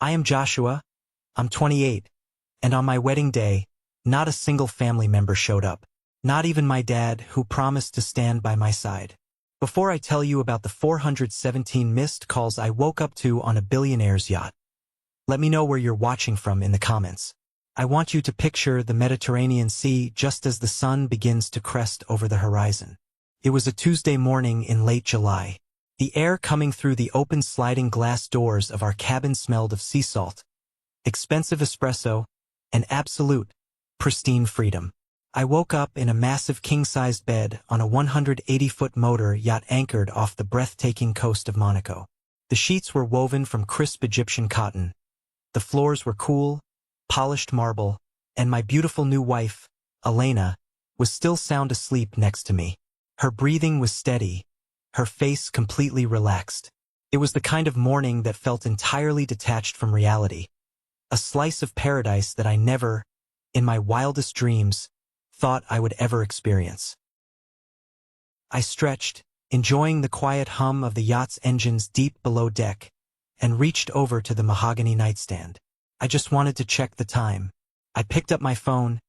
I am Joshua, I'm 28, and on my wedding day, not a single family member showed up. Not even my dad, who promised to stand by my side. Before I tell you about the 417 missed calls I woke up to on a billionaire's yacht, let me know where you're watching from in the comments. I want you to picture the Mediterranean Sea just as the sun begins to crest over the horizon. It was a Tuesday morning in late July. The air coming through the open sliding glass doors of our cabin smelled of sea salt, expensive espresso, and absolute, pristine freedom. I woke up in a massive king-sized bed on a 180-foot motor yacht anchored off the breathtaking coast of Monaco. The sheets were woven from crisp Egyptian cotton. The floors were cool, polished marble, and my beautiful new wife, Elena, was still sound asleep next to me. Her breathing was steady, her face completely relaxed. It was the kind of morning that felt entirely detached from reality. A slice of paradise that I never, in my wildest dreams, thought I would ever experience. I stretched, enjoying the quiet hum of the yacht's engines deep below deck, and reached over to the mahogany nightstand. I just wanted to check the time. I picked up my phone,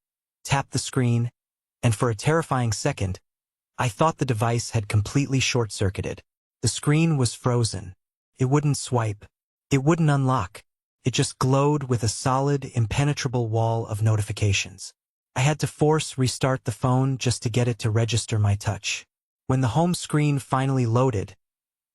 tapped the screen, and for a terrifying second, I thought the device had completely short-circuited. The screen was frozen. It wouldn't swipe. It wouldn't unlock. It just glowed with a solid, impenetrable wall of notifications. I had to force restart the phone just to get it to register my touch. When the home screen finally loaded,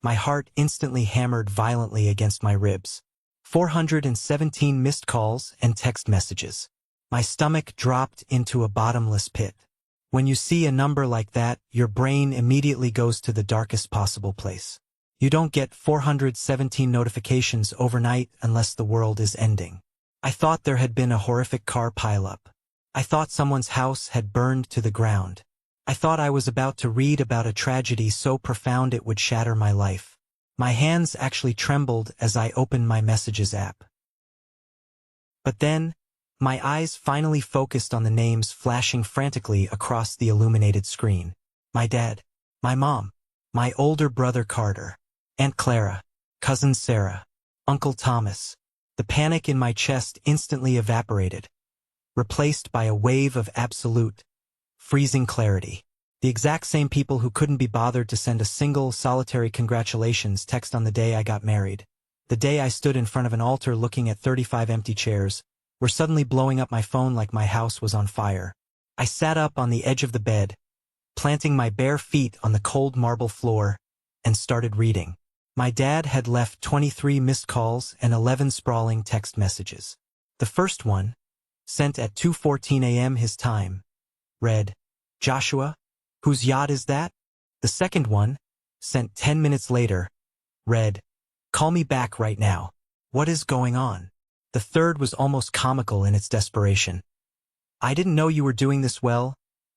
my heart instantly hammered violently against my ribs. 417 missed calls and text messages. My stomach dropped into a bottomless pit. When you see a number like that, your brain immediately goes to the darkest possible place. You don't get 417 notifications overnight unless the world is ending. I thought there had been a horrific car pileup. I thought someone's house had burned to the ground. I thought I was about to read about a tragedy so profound it would shatter my life. My hands actually trembled as I opened my Messages app. But then, my eyes finally focused on the names flashing frantically across the illuminated screen. My dad, my mom, my older brother Carter, Aunt Clara, Cousin Sarah, Uncle Thomas. The panic in my chest instantly evaporated, replaced by a wave of absolute, freezing clarity. The exact same people who couldn't be bothered to send a single, solitary congratulations text on the day I got married, the day I stood in front of an altar looking at 35 empty chairs, were suddenly blowing up my phone like my house was on fire. I sat up on the edge of the bed, planting my bare feet on the cold marble floor, and started reading. My dad had left 23 missed calls and 11 sprawling text messages. The first one, sent at 2:14 a.m. his time, read, "Joshua, whose yacht is that?" The second one, sent 10 minutes later, read, "Call me back right now. What is going on?" The third was almost comical in its desperation. "I didn't know you were doing this well.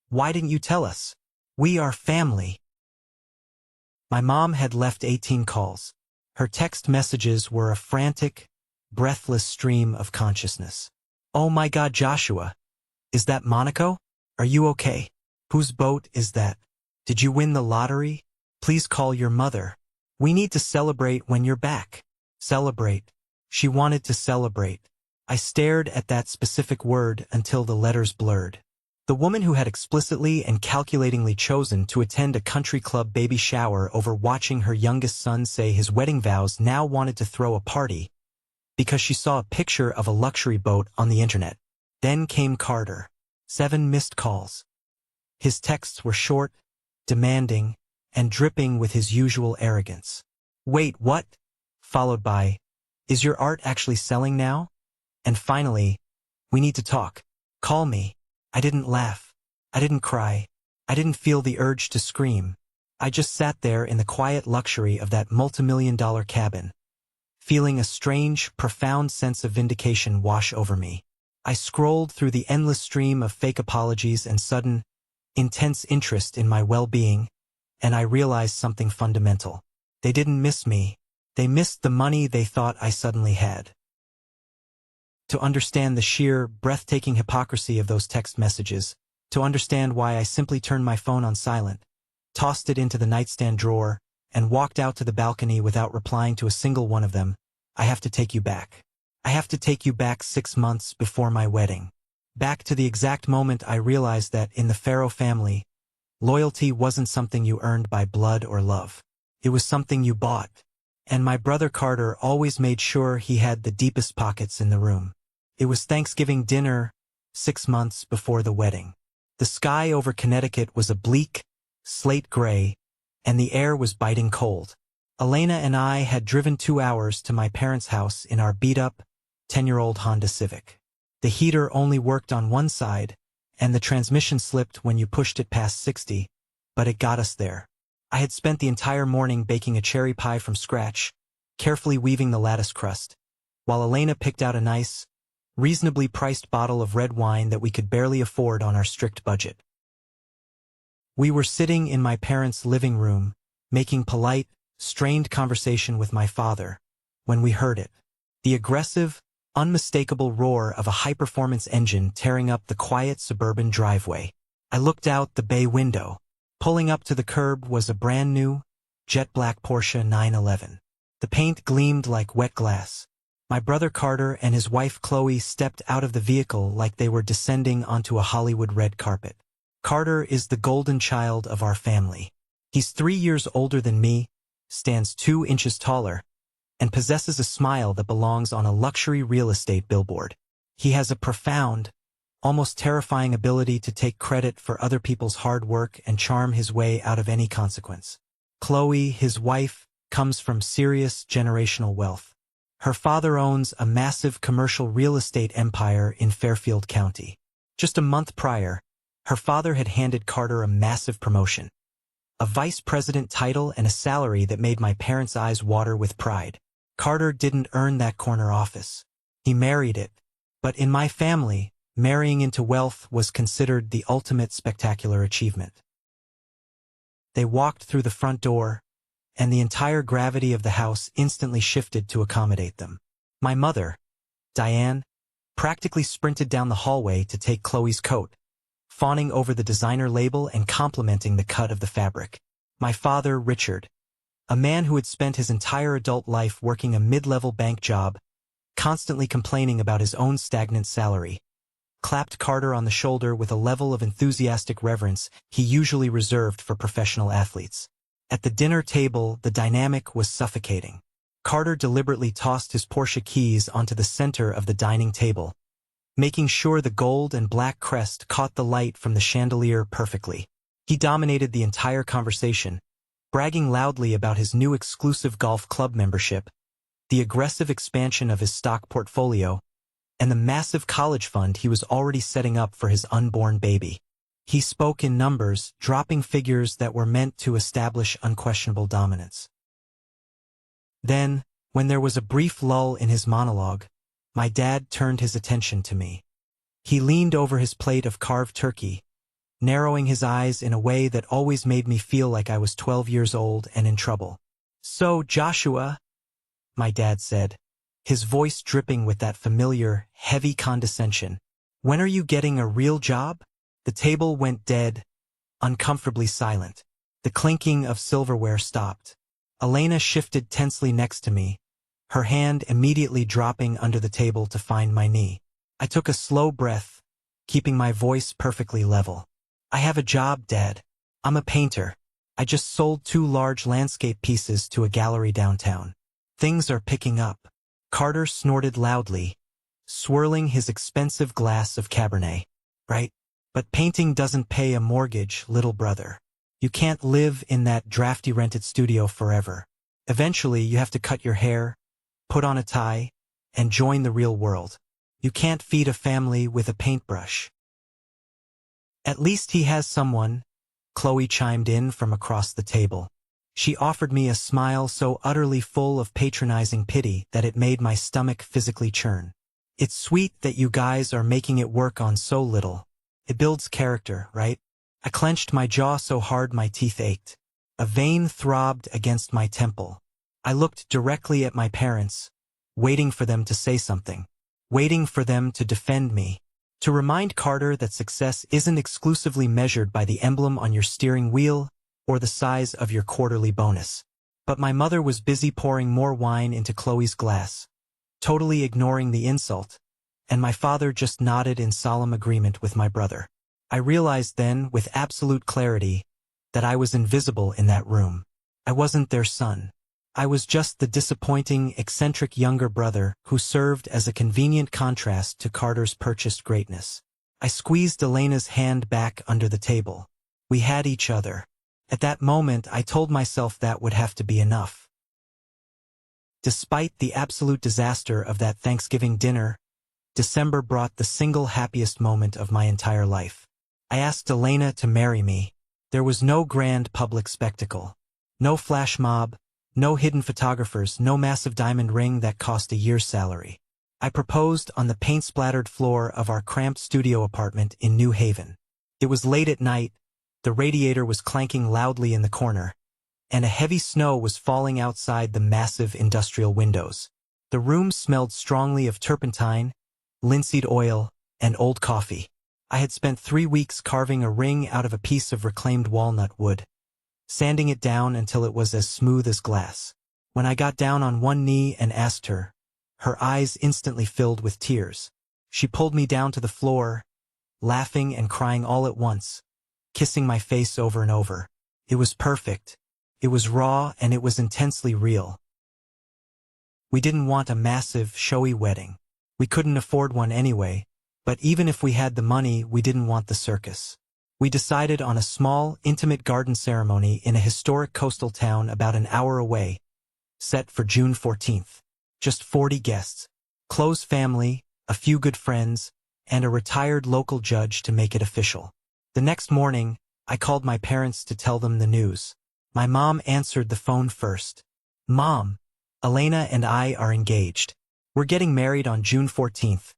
Why didn't you tell us? We are family." My mom had left 18 calls. Her text messages were a frantic, breathless stream of consciousness. "Oh my God, Joshua. Is that Monaco? Are you okay? Whose boat is that? Did you win the lottery? Please call your mother. We need to celebrate when you're back." Celebrate. She wanted to celebrate. I stared at that specific word until the letters blurred. The woman who had explicitly and calculatingly chosen to attend a country club baby shower over watching her youngest son say his wedding vows now wanted to throw a party because she saw a picture of a luxury boat on the internet. Then came Carter. 7 missed calls. His texts were short, demanding, and dripping with his usual arrogance. "Wait, what?" Followed by, "Is your art actually selling now?" And finally, "We need to talk. Call me." I didn't laugh. I didn't cry. I didn't feel the urge to scream. I just sat there in the quiet luxury of that multimillion-dollar cabin, feeling a strange, profound sense of vindication wash over me. I scrolled through the endless stream of fake apologies and sudden, intense interest in my well-being, and I realized something fundamental. They didn't miss me. They missed the money they thought I suddenly had. To understand the sheer, breathtaking hypocrisy of those text messages, to understand why I simply turned my phone on silent, tossed it into the nightstand drawer, and walked out to the balcony without replying to a single one of them, I have to take you back. I have to take you back 6 months before my wedding. Back to the exact moment I realized that in the Pharaoh family, loyalty wasn't something you earned by blood or love. It was something you bought. And my brother Carter always made sure he had the deepest pockets in the room. It was Thanksgiving dinner, 6 months before the wedding. The sky over Connecticut was a bleak, slate gray, and the air was biting cold. Elena and I had driven 2 hours to my parents' house in our beat-up, 10-year-old Honda Civic. The heater only worked on one side, and the transmission slipped when you pushed it past 60, but it got us there. I had spent the entire morning baking a cherry pie from scratch, carefully weaving the lattice crust, while Elena picked out a nice, reasonably priced bottle of red wine that we could barely afford on our strict budget. We were sitting in my parents' living room, making polite, strained conversation with my father, when we heard it. The aggressive, unmistakable roar of a high-performance engine tearing up the quiet suburban driveway. I looked out the bay window. Pulling up to the curb was a brand-new, jet-black Porsche 911. The paint gleamed like wet glass. My brother Carter and his wife Chloe stepped out of the vehicle like they were descending onto a Hollywood red carpet. Carter is the golden child of our family. He's 3 years older than me, stands 2 inches taller, and possesses a smile that belongs on a luxury real estate billboard. He has a profound, almost terrifying ability to take credit for other people's hard work and charm his way out of any consequence. Chloe, his wife, comes from serious generational wealth. Her father owns a massive commercial real estate empire in Fairfield County. Just a month prior, her father had handed Carter a massive promotion, a vice president title and a salary that made my parents' eyes water with pride. Carter didn't earn that corner office. He married it. But in my family, marrying into wealth was considered the ultimate spectacular achievement. They walked through the front door, and the entire gravity of the house instantly shifted to accommodate them. My mother, Diane, practically sprinted down the hallway to take Chloe's coat, fawning over the designer label and complimenting the cut of the fabric. My father, Richard, a man who had spent his entire adult life working a mid-level bank job, constantly complaining about his own stagnant salary, clapped Carter on the shoulder with a level of enthusiastic reverence he usually reserved for professional athletes. At the dinner table, the dynamic was suffocating. Carter deliberately tossed his Porsche keys onto the center of the dining table, making sure the gold and black crest caught the light from the chandelier perfectly. He dominated the entire conversation, bragging loudly about his new exclusive golf club membership, the aggressive expansion of his stock portfolio, and the massive college fund he was already setting up for his unborn baby. He spoke in numbers, dropping figures that were meant to establish unquestionable dominance. Then, when there was a brief lull in his monologue, my dad turned his attention to me. He leaned over his plate of carved turkey, narrowing his eyes in a way that always made me feel like I was 12 years old and in trouble. "So, Joshua," my dad said, his voice dripping with that familiar, heavy condescension, "when are you getting a real job?" The table went dead, uncomfortably silent. The clinking of silverware stopped. Elena shifted tensely next to me, her hand immediately dropping under the table to find my knee. I took a slow breath, keeping my voice perfectly level. "I have a job, Dad. I'm a painter. I just sold 2 large landscape pieces to a gallery downtown. Things are picking up." Carter snorted loudly, swirling his expensive glass of Cabernet. "Right? But painting doesn't pay a mortgage, little brother. You can't live in that drafty rented studio forever. Eventually, you have to cut your hair, put on a tie, and join the real world. You can't feed a family with a paintbrush." "At least he has someone," Chloe chimed in from across the table. She offered me a smile so utterly full of patronizing pity that it made my stomach physically churn. "It's sweet that you guys are making it work on so little. It builds character, right?" I clenched my jaw so hard my teeth ached. A vein throbbed against my temple. I looked directly at my parents, waiting for them to say something, waiting for them to defend me, to remind Carter that success isn't exclusively measured by the emblem on your steering wheel or the size of your quarterly bonus. But my mother was busy pouring more wine into Chloe's glass, totally ignoring the insult, and my father just nodded in solemn agreement with my brother. I realized then, with absolute clarity, that I was invisible in that room. I wasn't their son. I was just the disappointing, eccentric younger brother who served as a convenient contrast to Carter's purchased greatness. I squeezed Elena's hand back under the table. We had each other. At that moment, I told myself that would have to be enough. Despite the absolute disaster of that Thanksgiving dinner, December brought the single happiest moment of my entire life. I asked Elena to marry me. There was no grand public spectacle. No flash mob, no hidden photographers, no massive diamond ring that cost a year's salary. I proposed on the paint-splattered floor of our cramped studio apartment in New Haven. It was late at night, the radiator was clanking loudly in the corner, and a heavy snow was falling outside the massive industrial windows. The room smelled strongly of turpentine, linseed oil, and old coffee. I had spent 3 weeks carving a ring out of a piece of reclaimed walnut wood, sanding it down until it was as smooth as glass. When I got down on one knee and asked her, her eyes instantly filled with tears. She pulled me down to the floor, laughing and crying all at once, kissing my face over and over. It was perfect. It was raw, and it was intensely real. We didn't want a massive, showy wedding. We couldn't afford one anyway, but even if we had the money, we didn't want the circus. We decided on a small, intimate garden ceremony in a historic coastal town about an hour away, set for June 14th. Just 40 guests, close family, a few good friends, and a retired local judge to make it official. The next morning, I called my parents to tell them the news. My mom answered the phone first. "Mom, Elena and I are engaged. We're getting married on June 14th.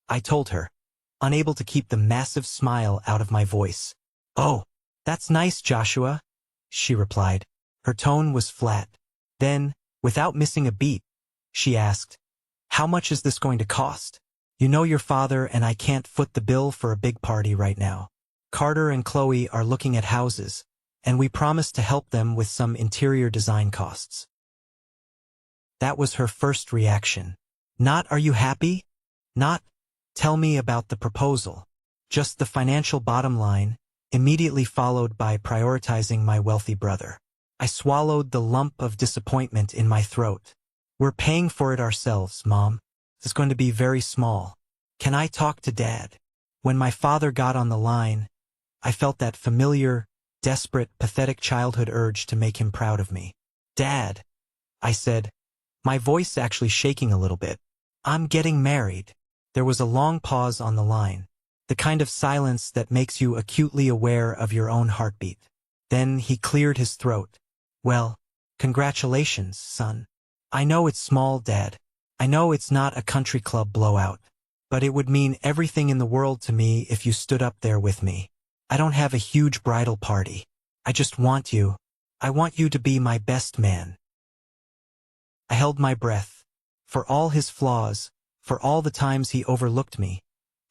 I told her, unable to keep the massive smile out of my voice. "Oh, that's nice, Joshua," she replied. Her tone was flat. Then, without missing a beat, she asked, "How much is this going to cost? You know your father and I can't foot the bill for a big party right now. Carter and Chloe are looking at houses, and we promised to help them with some interior design costs." That was her first reaction. Not, "Are you happy?" Not, "Tell me about the proposal." Just the financial bottom line, immediately followed by prioritizing my wealthy brother. I swallowed the lump of disappointment in my throat. "We're paying for it ourselves, Mom. It's going to be very small. Can I talk to Dad?" When my father got on the line, I felt that familiar, desperate, pathetic childhood urge to make him proud of me. "Dad," I said, my voice actually shaking a little bit, "I'm getting married." There was a long pause on the line, the kind of silence that makes you acutely aware of your own heartbeat. Then he cleared his throat. "Well, congratulations, son. I know it's small, Dad. I know it's not a country club blowout. But it would mean everything in the world to me if you stood up there with me. I don't have a huge bridal party. I just want you. I want you to be my best man." I held my breath. For all his flaws, for all the times he overlooked me,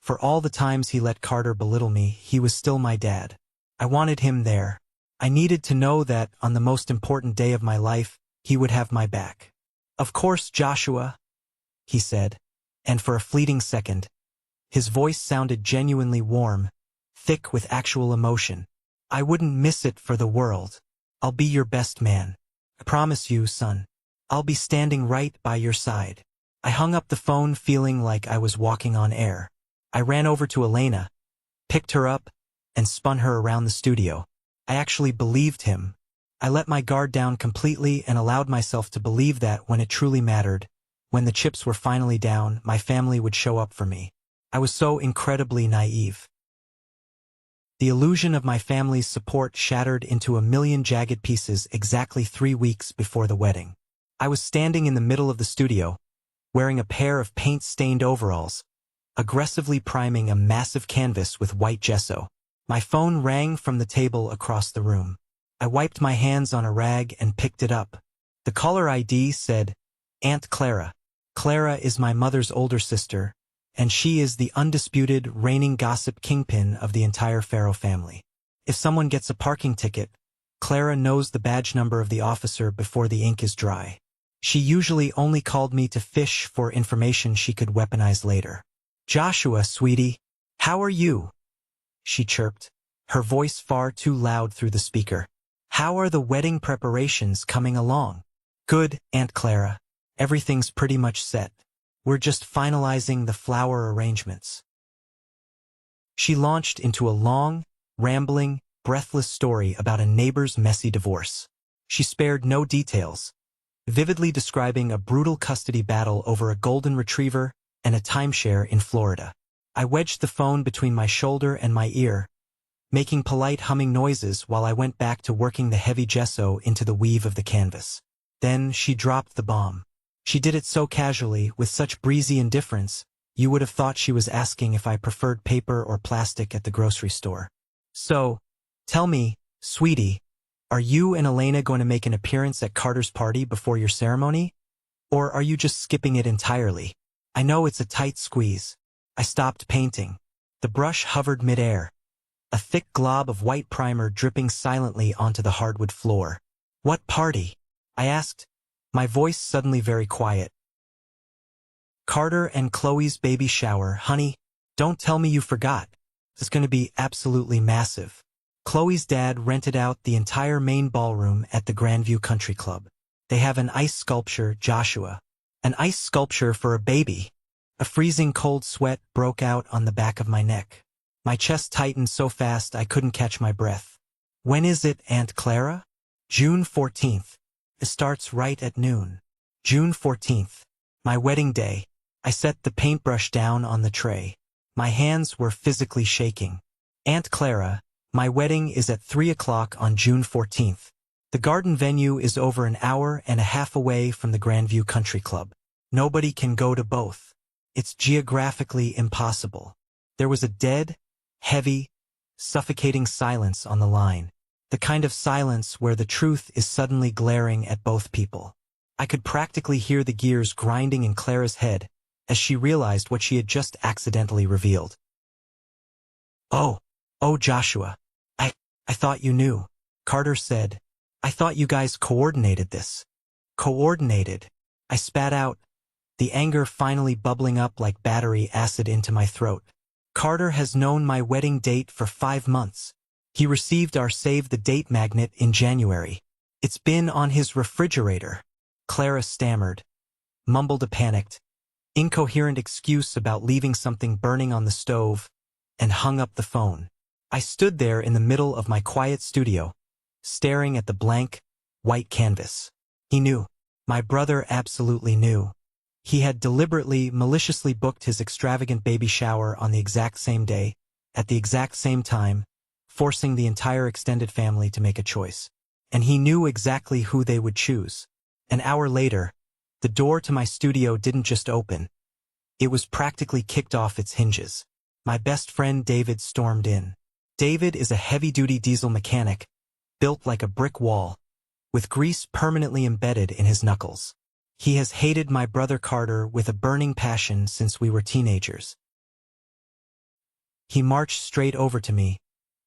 for all the times he let Carter belittle me, he was still my dad. I wanted him there. I needed to know that, on the most important day of my life, he would have my back. "Of course, Joshua," he said, and for a fleeting second, his voice sounded genuinely warm, thick with actual emotion. "I wouldn't miss it for the world. I'll be your best man. I promise you, son. I'll be standing right by your side." I hung up the phone feeling like I was walking on air. I ran over to Elena, picked her up, and spun her around the studio. I actually believed him. I let my guard down completely and allowed myself to believe that when it truly mattered, when the chips were finally down, my family would show up for me. I was so incredibly naive. The illusion of my family's support shattered into a million jagged pieces exactly 3 weeks before the wedding. I was standing in the middle of the studio, wearing a pair of paint-stained overalls, aggressively priming a massive canvas with white gesso. My phone rang from the table across the room. I wiped my hands on a rag and picked it up. The caller ID said, "Aunt Clara." Clara is my mother's older sister, and she is the undisputed, reigning gossip kingpin of the entire Farrow family. If someone gets a parking ticket, Clara knows the badge number of the officer before the ink is dry. She usually only called me to fish for information she could weaponize later. "Joshua, sweetie, how are you?" she chirped, her voice far too loud through the speaker. "How are the wedding preparations coming along?" "Good, Aunt Clara. Everything's pretty much set. We're just finalizing the flower arrangements." She launched into a long, rambling, breathless story about a neighbor's messy divorce. She spared no details, vividly describing a brutal custody battle over a golden retriever and a timeshare in Florida. I wedged the phone between my shoulder and my ear, making polite humming noises while I went back to working the heavy gesso into the weave of the canvas. Then she dropped the bomb. She did it so casually, with such breezy indifference, you would have thought she was asking if I preferred paper or plastic at the grocery store. "So, tell me, sweetie, are you and Elena going to make an appearance at Carter's party before your ceremony? Or are you just skipping it entirely? I know it's a tight squeeze." I stopped painting. The brush hovered midair, a thick glob of white primer dripping silently onto the hardwood floor. "What party?" I asked, my voice suddenly very quiet. "Carter and Chloe's baby shower, honey. Don't tell me you forgot. It's going to be absolutely massive." Chloe's dad rented out the entire main ballroom at the Grandview Country Club. "They have an ice sculpture, Joshua." "An ice sculpture for a baby?" A freezing cold sweat broke out on the back of my neck. My chest tightened so fast I couldn't catch my breath. "When is it, Aunt Clara?" "June 14th. It starts right at noon." June 14th. My wedding day. I set the paintbrush down on the tray. My hands were physically shaking. "Aunt Clara, my wedding is at 3 o'clock on June 14th. The garden venue is over an hour and a half away from the Grandview Country Club. Nobody can go to both. It's geographically impossible." There was a dead, heavy, suffocating silence on the line. The kind of silence where the truth is suddenly glaring at both people. I could practically hear the gears grinding in Clara's head as she realized what she had just accidentally revealed. Oh, Joshua. I thought you knew," Carter said. "I thought you guys coordinated this." "Coordinated?" I spat out, the anger finally bubbling up like battery acid into my throat. "Carter has known my wedding date for 5 months. He received our Save the Date magnet in January. It's been on his refrigerator." Clara stammered, mumbled a panicked, incoherent excuse about leaving something burning on the stove, and hung up the phone. I stood there in the middle of my quiet studio, staring at the blank, white canvas. He knew. My brother absolutely knew. He had deliberately, maliciously booked his extravagant baby shower on the exact same day, at the exact same time, forcing the entire extended family to make a choice. And he knew exactly who they would choose. An hour later, the door to my studio didn't just open. It was practically kicked off its hinges. My best friend David stormed in. David is a heavy-duty diesel mechanic, built like a brick wall, with grease permanently embedded in his knuckles. He has hated my brother Carter with a burning passion since we were teenagers. He marched straight over to me,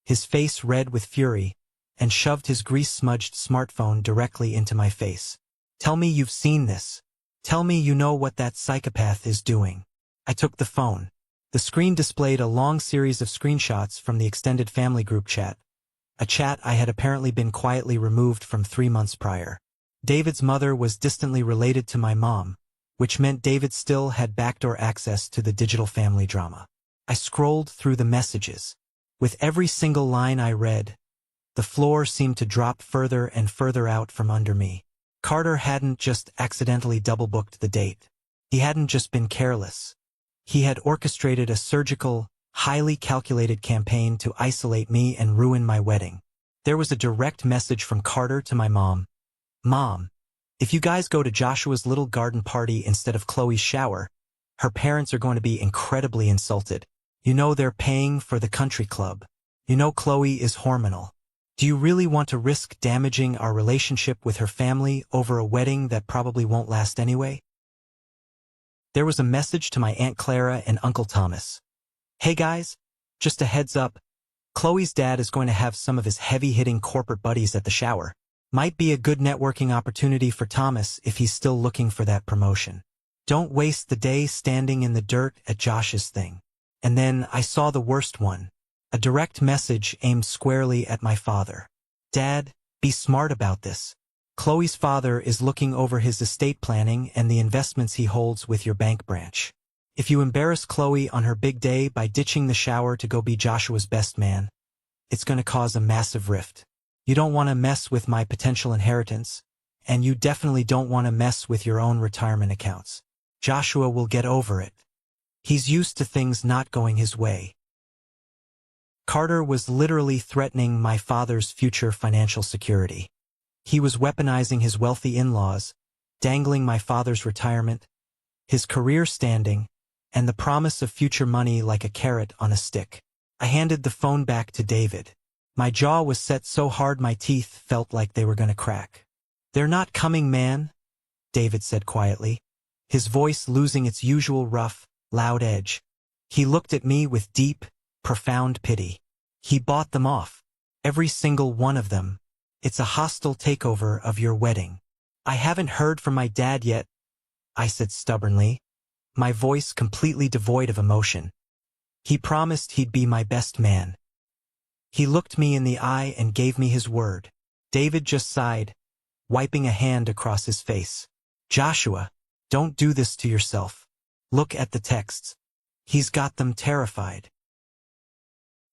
his face red with fury, and shoved his grease-smudged smartphone directly into my face. "Tell me you've seen this. Tell me you know what that psychopath is doing." I took the phone. The screen displayed a long series of screenshots from the extended family group chat, a chat I had apparently been quietly removed from 3 months prior. David's mother was distantly related to my mom, which meant David still had backdoor access to the digital family drama. I scrolled through the messages. With every single line I read, the floor seemed to drop further and further out from under me. Carter hadn't just accidentally double-booked the date. He hadn't just been careless. He had orchestrated a surgical, highly calculated campaign to isolate me and ruin my wedding. There was a direct message from Carter to my mom. "Mom, if you guys go to Joshua's little garden party instead of Chloe's shower, her parents are going to be incredibly insulted. You know they're paying for the country club. You know Chloe is hormonal. Do you really want to risk damaging our relationship with her family over a wedding that probably won't last anyway?" There was a message to my Aunt Clara and Uncle Thomas. "Hey guys, just a heads up, Chloe's dad is going to have some of his heavy-hitting corporate buddies at the shower. Might be a good networking opportunity for Thomas if he's still looking for that promotion. Don't waste the day standing in the dirt at Josh's thing. And then I saw the worst one. A direct message aimed squarely at my father. Dad, be smart about this. Chloe's father is looking over his estate planning and the investments he holds with your bank branch. If you embarrass Chloe on her big day by ditching the shower to go be Joshua's best man, it's going to cause a massive rift. You don't want to mess with my potential inheritance, and you definitely don't want to mess with your own retirement accounts. Joshua will get over it. He's used to things not going his way. Carter was literally threatening my father's future financial security. He was weaponizing his wealthy in-laws, dangling my father's retirement, his career standing, and the promise of future money like a carrot on a stick. I handed the phone back to David. My jaw was set so hard my teeth felt like they were going to crack. "They're not coming, man," David said quietly, his voice losing its usual rough, loud edge. He looked at me with deep, profound pity. "He bought them off. Every single one of them. It's a hostile takeover of your wedding." "I haven't heard from my dad yet," I said stubbornly, my voice completely devoid of emotion. "He promised he'd be my best man. He looked me in the eye and gave me his word." David just sighed, wiping a hand across his face. "Joshua, don't do this to yourself. Look at the texts. He's got them terrified."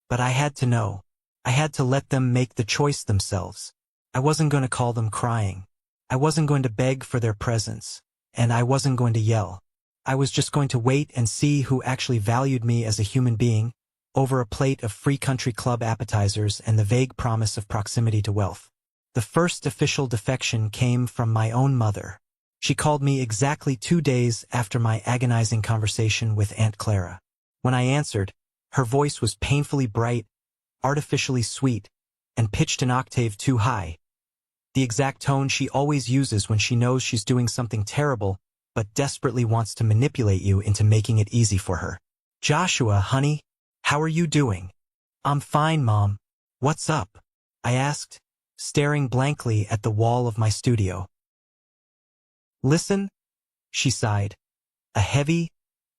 But I had to know. I had to let them make the choice themselves. I wasn't going to call them crying. I wasn't going to beg for their presence. And I wasn't going to yell. I was just going to wait and see who actually valued me as a human being, over a plate of free country club appetizers and the vague promise of proximity to wealth. The first official defection came from my own mother. She called me exactly 2 days after my agonizing conversation with Aunt Clara. When I answered, her voice was painfully bright, artificially sweet, and pitched an octave too high. The exact tone she always uses when she knows she's doing something terrible, but desperately wants to manipulate you into making it easy for her. "Joshua, honey, how are you doing?" "I'm fine, Mom. What's up?" I asked, staring blankly at the wall of my studio. "Listen," she sighed, a heavy,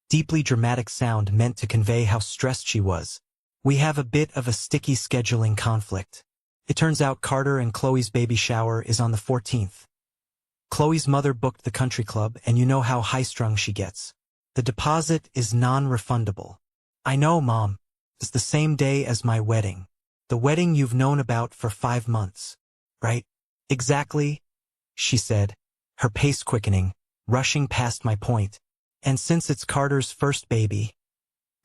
deeply dramatic sound meant to convey how stressed she was. "We have a bit of a sticky scheduling conflict. It turns out Carter and Chloe's baby shower is on the 14th. Chloe's mother booked the country club, and you know how high-strung she gets. The deposit is non-refundable." "I know, Mom. It's the same day as my wedding. The wedding you've known about for 5 months. Right?" "Exactly," she said, her pace quickening, rushing past my point. "And since it's Carter's first baby,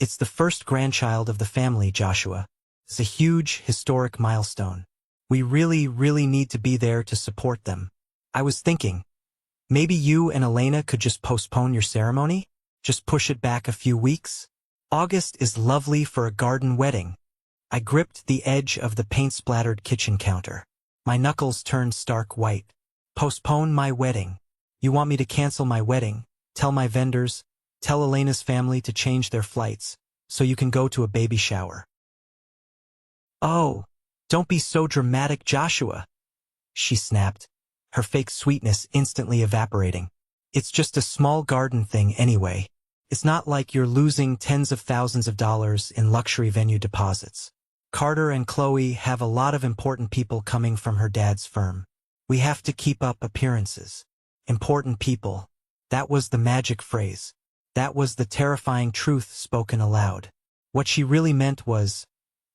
it's the first grandchild of the family, Joshua. It's a huge, historic milestone. We really, really need to be there to support them. I was thinking, maybe you and Elena could just postpone your ceremony? Just push it back a few weeks? August is lovely for a garden wedding." I gripped the edge of the paint-splattered kitchen counter. My knuckles turned stark white. "Postpone my wedding? You want me to cancel my wedding, tell my vendors, tell Elena's family to change their flights, so you can go to a baby shower?" "Oh, don't be so dramatic, Joshua," she snapped, her fake sweetness instantly evaporating. "It's just a small garden thing anyway. It's not like you're losing tens of thousands of dollars in luxury venue deposits. Carter and Chloe have a lot of important people coming from her dad's firm. We have to keep up appearances. Important people. That was the magic phrase. That was the terrifying truth spoken aloud. What she really meant was,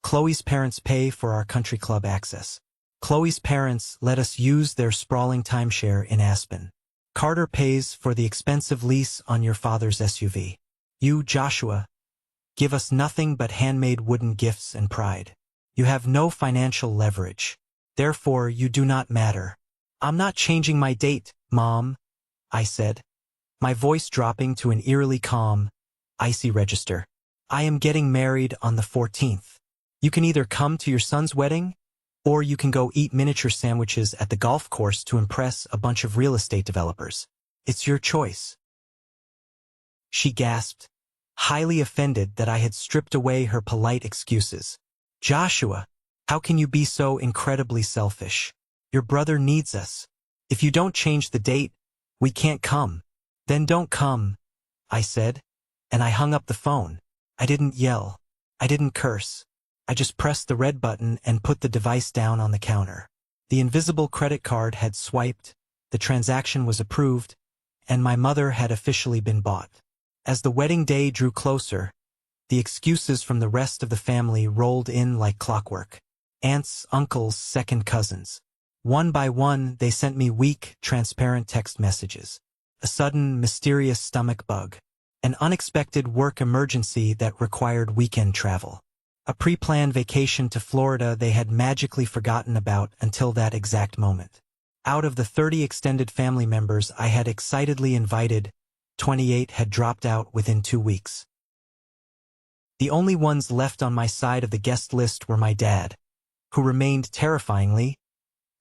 Chloe's parents pay for our country club access. Chloe's parents let us use their sprawling timeshare in Aspen. Carter pays for the expensive lease on your father's SUV. You, Joshua, give us nothing but handmade wooden gifts and pride. You have no financial leverage. Therefore, you do not matter." "I'm not changing my date, Mom," I said, my voice dropping to an eerily calm, icy register. "I am getting married on the 14th. You can either come to your son's wedding, or you can go eat miniature sandwiches at the golf course to impress a bunch of real estate developers. It's your choice." She gasped, highly offended that I had stripped away her polite excuses. "Joshua, how can you be so incredibly selfish? Your brother needs us. If you don't change the date, we can't come. Then don't come, I said, and I hung up the phone. I didn't yell. I didn't curse. I just pressed the red button and put the device down on the counter. The invisible credit card had swiped, the transaction was approved, and my mother had officially been bought. As the wedding day drew closer, the excuses from the rest of the family rolled in like clockwork. Aunts, uncles, second cousins. One by one, they sent me weak, transparent text messages. A sudden, mysterious stomach bug. An unexpected work emergency that required weekend travel. A pre-planned vacation to Florida they had magically forgotten about until that exact moment. Out of the 30 extended family members I had excitedly invited, 28 had dropped out within 2 weeks. The only ones left on my side of the guest list were my dad, who remained terrifyingly,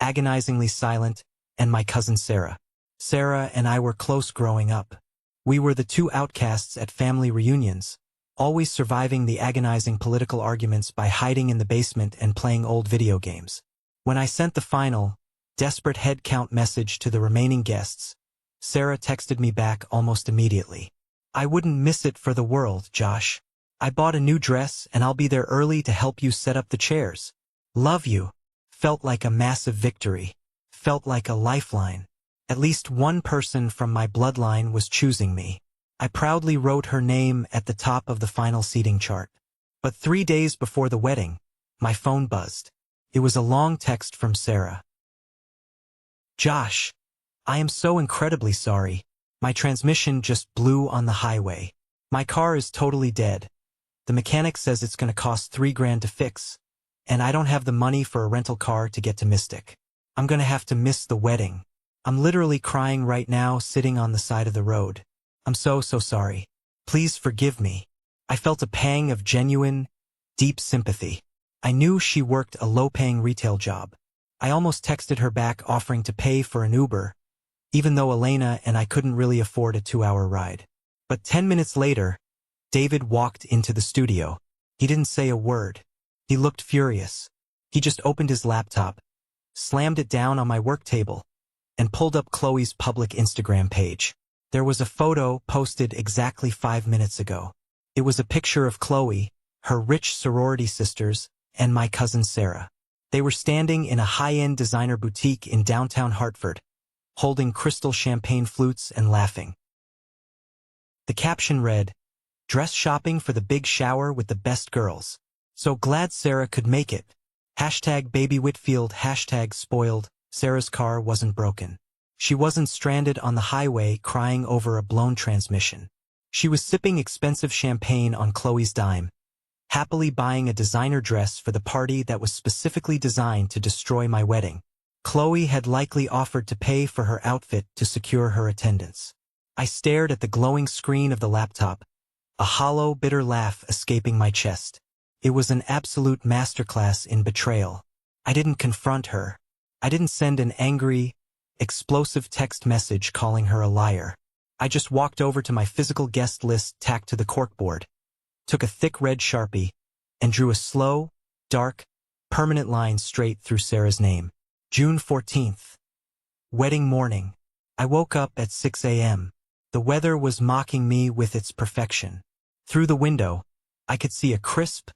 agonizingly silent, and my cousin Sarah. Sarah and I were close growing up. We were the two outcasts at family reunions, always surviving the agonizing political arguments by hiding in the basement and playing old video games. When I sent the final, desperate head count message to the remaining guests, Sarah texted me back almost immediately. I wouldn't miss it for the world, Josh. I bought a new dress and I'll be there early to help you set up the chairs. Love you. Felt like a massive victory. Felt like a lifeline. At least one person from my bloodline was choosing me. I proudly wrote her name at the top of the final seating chart. But 3 days before the wedding, my phone buzzed. It was a long text from Sarah. Josh, I am so incredibly sorry. My transmission just blew on the highway. My car is totally dead. The mechanic says it's going to cost $3,000 to fix, and I don't have the money for a rental car to get to Mystic. I'm going to have to miss the wedding. I'm literally crying right now sitting on the side of the road. I'm so sorry. Please forgive me. I felt a pang of genuine, deep sympathy. I knew she worked a low-paying retail job. I almost texted her back offering to pay for an Uber, even though Elena and I couldn't really afford a 2-hour ride. But 10 minutes later, David walked into the studio. He didn't say a word. He looked furious. He just opened his laptop, slammed it down on my work table, and pulled up Chloe's public Instagram page. There was a photo posted exactly 5 minutes ago. It was a picture of Chloe, her rich sorority sisters, and my cousin Sarah. They were standing in a high-end designer boutique in downtown Hartford, holding crystal champagne flutes and laughing. The caption read, "Dress shopping for the big shower with the best girls. So glad Sarah could make it. #Baby Whitfield, #spoiled. Sarah's car wasn't broken. She wasn't stranded on the highway crying over a blown transmission. She was sipping expensive champagne on Chloe's dime, happily buying a designer dress for the party that was specifically designed to destroy my wedding. Chloe had likely offered to pay for her outfit to secure her attendance. I stared at the glowing screen of the laptop, a hollow, bitter laugh escaping my chest. It was an absolute masterclass in betrayal. I didn't confront her. I didn't send an angry, explosive text message calling her a liar. I just walked over to my physical guest list tacked to the corkboard, took a thick red Sharpie, and drew a slow, dark, permanent line straight through Sarah's name. June 14th. Wedding morning. I woke up at 6 a.m. The weather was mocking me with its perfection. Through the window, I could see a crisp,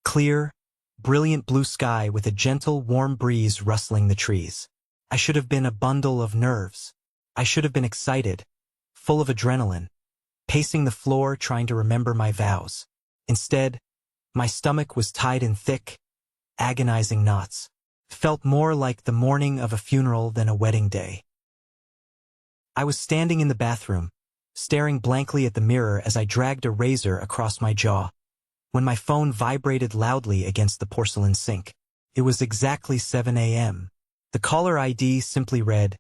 clear, brilliant blue sky with a gentle, warm breeze rustling the trees. I should have been a bundle of nerves. I should have been excited, full of adrenaline, pacing the floor trying to remember my vows. Instead, my stomach was tied in thick, agonizing knots. Felt more like the morning of a funeral than a wedding day. I was standing in the bathroom, staring blankly at the mirror as I dragged a razor across my jaw, when my phone vibrated loudly against the porcelain sink. It was exactly 7 a.m. The caller ID simply read,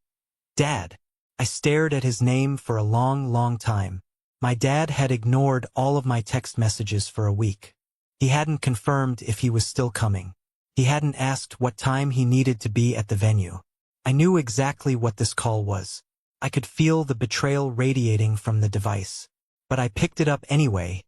"Dad." I stared at his name for a long time. My dad had ignored all of my text messages for a week. He hadn't confirmed if he was still coming. He hadn't asked what time he needed to be at the venue. I knew exactly what this call was. I could feel the betrayal radiating from the device. But I picked it up anyway,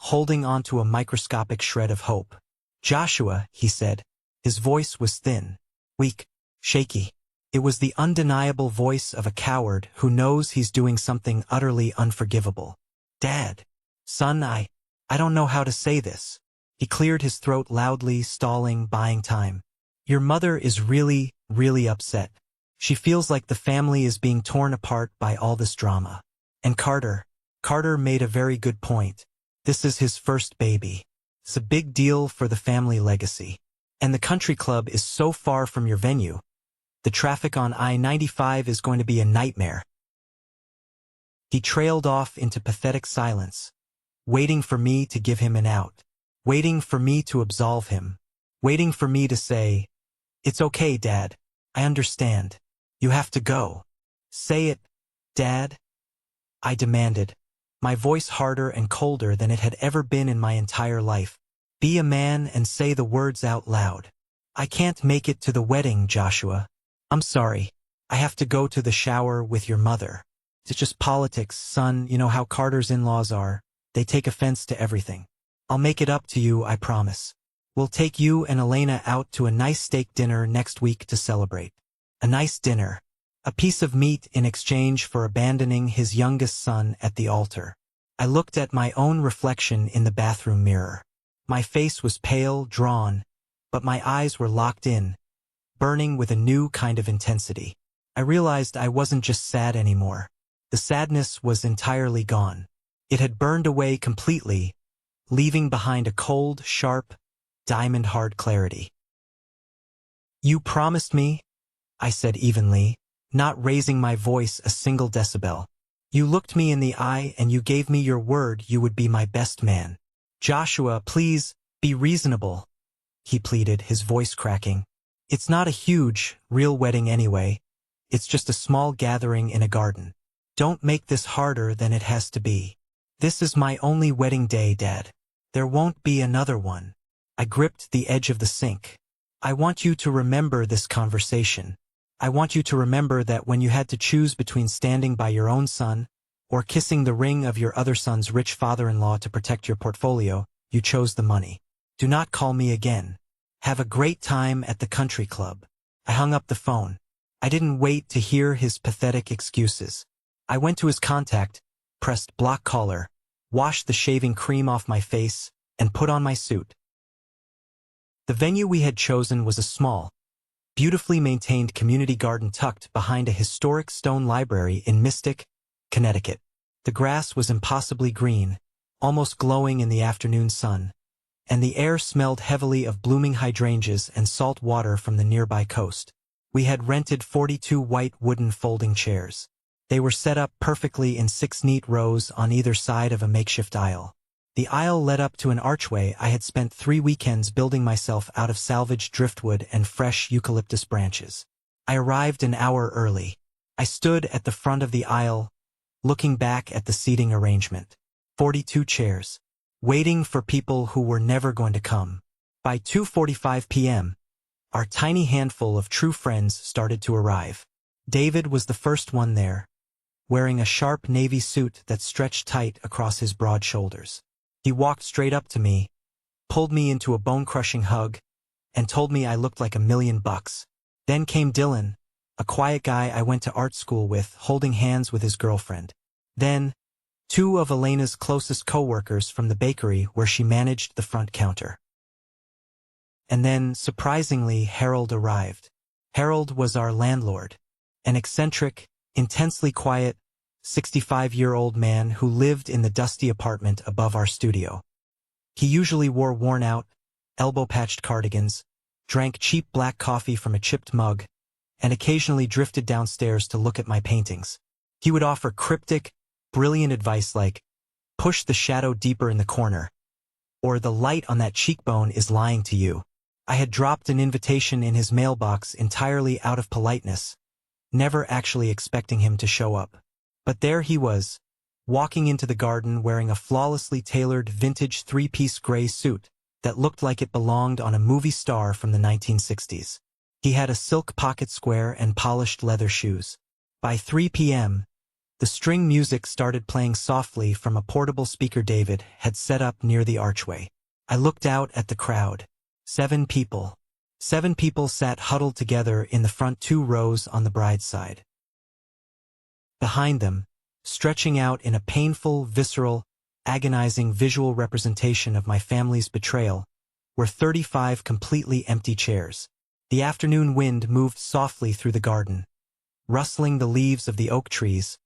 holding onto a microscopic shred of hope. "Joshua," he said. His voice was thin, weak, shaky. It was the undeniable voice of a coward who knows he's doing something utterly unforgivable. Dad. Son, I don't know how to say this. He cleared his throat loudly, stalling, buying time. Your mother is really, really upset. She feels like the family is being torn apart by all this drama. And Carter made a very good point. This is his first baby. It's a big deal for the family legacy. And the country club is so far from your venue. The traffic on I-95 is going to be a nightmare. He trailed off into pathetic silence, waiting for me to give him an out, waiting for me to absolve him, waiting for me to say, "It's okay, Dad. I understand. You have to go. Say it, Dad," I demanded, my voice harder and colder than it had ever been in my entire life. Be a man and say the words out loud. I can't make it to the wedding, Joshua. I'm sorry. I have to go to the shower with your mother. It's just politics, son. You know how Carter's in-laws are. They take offense to everything. I'll make it up to you, I promise. We'll take you and Elena out to a nice steak dinner next week to celebrate. A nice dinner. A piece of meat in exchange for abandoning his youngest son at the altar. I looked at my own reflection in the bathroom mirror. My face was pale, drawn, but my eyes were locked in, burning with a new kind of intensity. I realized I wasn't just sad anymore. The sadness was entirely gone. It had burned away completely, leaving behind a cold, sharp, diamond-hard clarity. You promised me, I said evenly, not raising my voice a single decibel. You looked me in the eye and you gave me your word you would be my best man. Joshua, please, be reasonable, he pleaded, his voice cracking. It's not a huge, real wedding anyway. It's just a small gathering in a garden. Don't make this harder than it has to be. This is my only wedding day, Dad. There won't be another one. I gripped the edge of the sink. I want you to remember this conversation. I want you to remember that when you had to choose between standing by your own son or kissing the ring of your other son's rich father-in-law to protect your portfolio, you chose the money. Do not call me again. Have a great time at the country club. I hung up the phone. I didn't wait to hear his pathetic excuses. I went to his contact, pressed block caller, washed the shaving cream off my face, and put on my suit. The venue we had chosen was a small, beautifully maintained community garden tucked behind a historic stone library in Mystic, Connecticut. The grass was impossibly green, almost glowing in the afternoon sun, and the air smelled heavily of blooming hydrangeas and salt water from the nearby coast. We had rented 42 white wooden folding chairs. They were set up perfectly in 6 neat rows on either side of a makeshift aisle. The aisle led up to an archway I had spent 3 weekends building myself out of salvaged driftwood and fresh eucalyptus branches. I arrived an hour early. I stood at the front of the aisle, looking back at the seating arrangement. 42 chairs, waiting for people who were never going to come. By 2:45 p.m., our tiny handful of true friends started to arrive. David was the first one there, wearing a sharp navy suit that stretched tight across his broad shoulders. He walked straight up to me, pulled me into a bone-crushing hug, and told me I looked like $1,000,000. Then came Dylan, a quiet guy I went to art school with, holding hands with his girlfriend. Then, 2 of Elena's closest co-workers from the bakery where she managed the front counter. And then, surprisingly, Harold arrived. Harold was our landlord, an eccentric, intensely quiet, 65-year-old man who lived in the dusty apartment above our studio. He usually wore worn-out, elbow-patched cardigans, drank cheap black coffee from a chipped mug, and occasionally drifted downstairs to look at my paintings. He would offer cryptic, brilliant advice like, "Push the shadow deeper in the corner," or "The light on that cheekbone is lying to you." I had dropped an invitation in his mailbox entirely out of politeness, never actually expecting him to show up. But there he was, walking into the garden wearing a flawlessly tailored vintage 3-piece gray suit that looked like it belonged on a movie star from the 1960s. He had a silk pocket square and polished leather shoes. By 3 p.m., the string music started playing softly from a portable speaker David had set up near the archway. I looked out at the crowd. 7 people. 7 people sat huddled together in the front 2 rows on the bride's side. Behind them, stretching out in a painful, visceral, agonizing visual representation of my family's betrayal, were 35 completely empty chairs. The afternoon wind moved softly through the garden, rustling the leaves of the oak trees,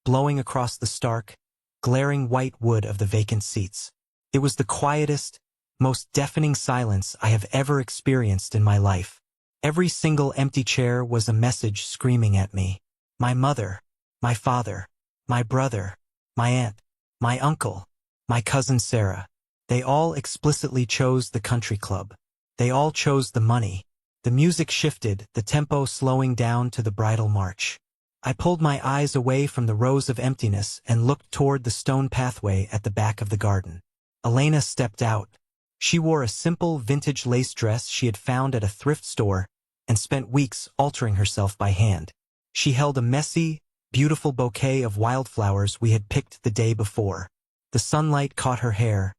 blowing across the stark, glaring white wood of the vacant seats. It was the quietest, most deafening silence I have ever experienced in my life. Every single empty chair was a message screaming at me. My mother, my father, my brother, my aunt, my uncle, my cousin Sarah. They all explicitly chose the country club. They all chose the money. The music shifted, the tempo slowing down to the bridal march. I pulled my eyes away from the rows of emptiness and looked toward the stone pathway at the back of the garden. Elena stepped out. She wore a simple vintage lace dress she had found at a thrift store and spent weeks altering herself by hand. She held a messy, beautiful bouquet of wildflowers we had picked the day before. The sunlight caught her hair,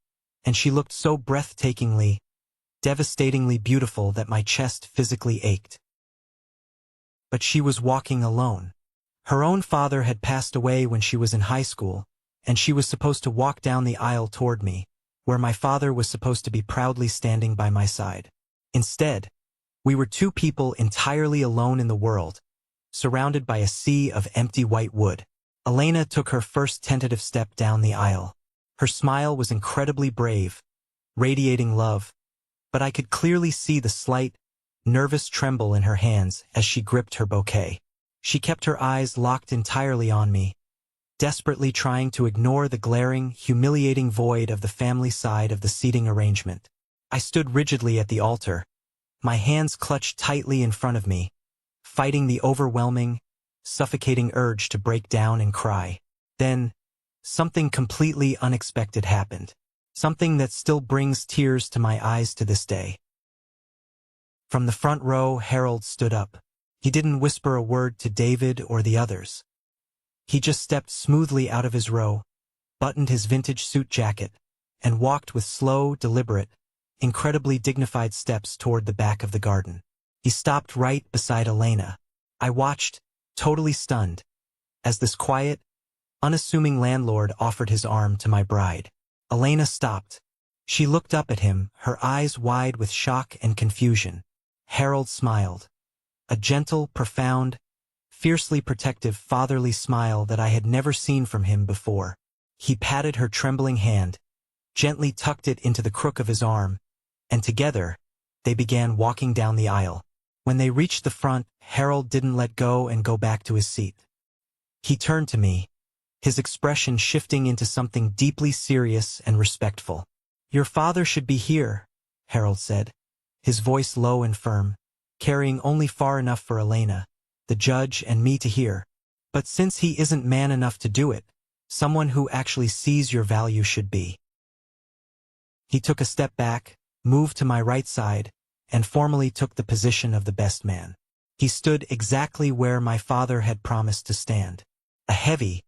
and she looked so breathtakingly, devastatingly beautiful that my chest physically ached. But she was walking alone. Her own father had passed away when she was in high school, and she was supposed to walk down the aisle toward me, where my father was supposed to be proudly standing by my side. Instead, we were 2 people entirely alone in the world, surrounded by a sea of empty white wood. Elena took her first tentative step down the aisle. Her smile was incredibly brave, radiating love, but I could clearly see the slight, nervous tremble in her hands as she gripped her bouquet. She kept her eyes locked entirely on me, desperately trying to ignore the glaring, humiliating void of the family side of the seating arrangement. I stood rigidly at the altar, my hands clutched tightly in front of me, fighting the overwhelming, suffocating urge to break down and cry. Then, something completely unexpected happened. Something that still brings tears to my eyes to this day. From the front row, Harold stood up. He didn't whisper a word to David or the others. He just stepped smoothly out of his row, buttoned his vintage suit jacket, and walked with slow, deliberate, incredibly dignified steps toward the back of the garden. He stopped right beside Elena. I watched, totally stunned, as this quiet, unassuming landlord offered his arm to my bride. Elena stopped. She looked up at him, her eyes wide with shock and confusion. Harold smiled. A gentle, profound, fiercely protective fatherly smile that I had never seen from him before. He patted her trembling hand, gently tucked it into the crook of his arm, and together, they began walking down the aisle. When they reached the front, Harold didn't let go and go back to his seat. He turned to me, his expression shifting into something deeply serious and respectful. "Your father should be here," Harold said, his voice low and firm, carrying only far enough for Elena, the judge, and me to hear. "But since he isn't man enough to do it, someone who actually sees your value should be." He took a step back, moved to my right side, and formally took the position of the best man. He stood exactly where my father had promised to stand. A heavy,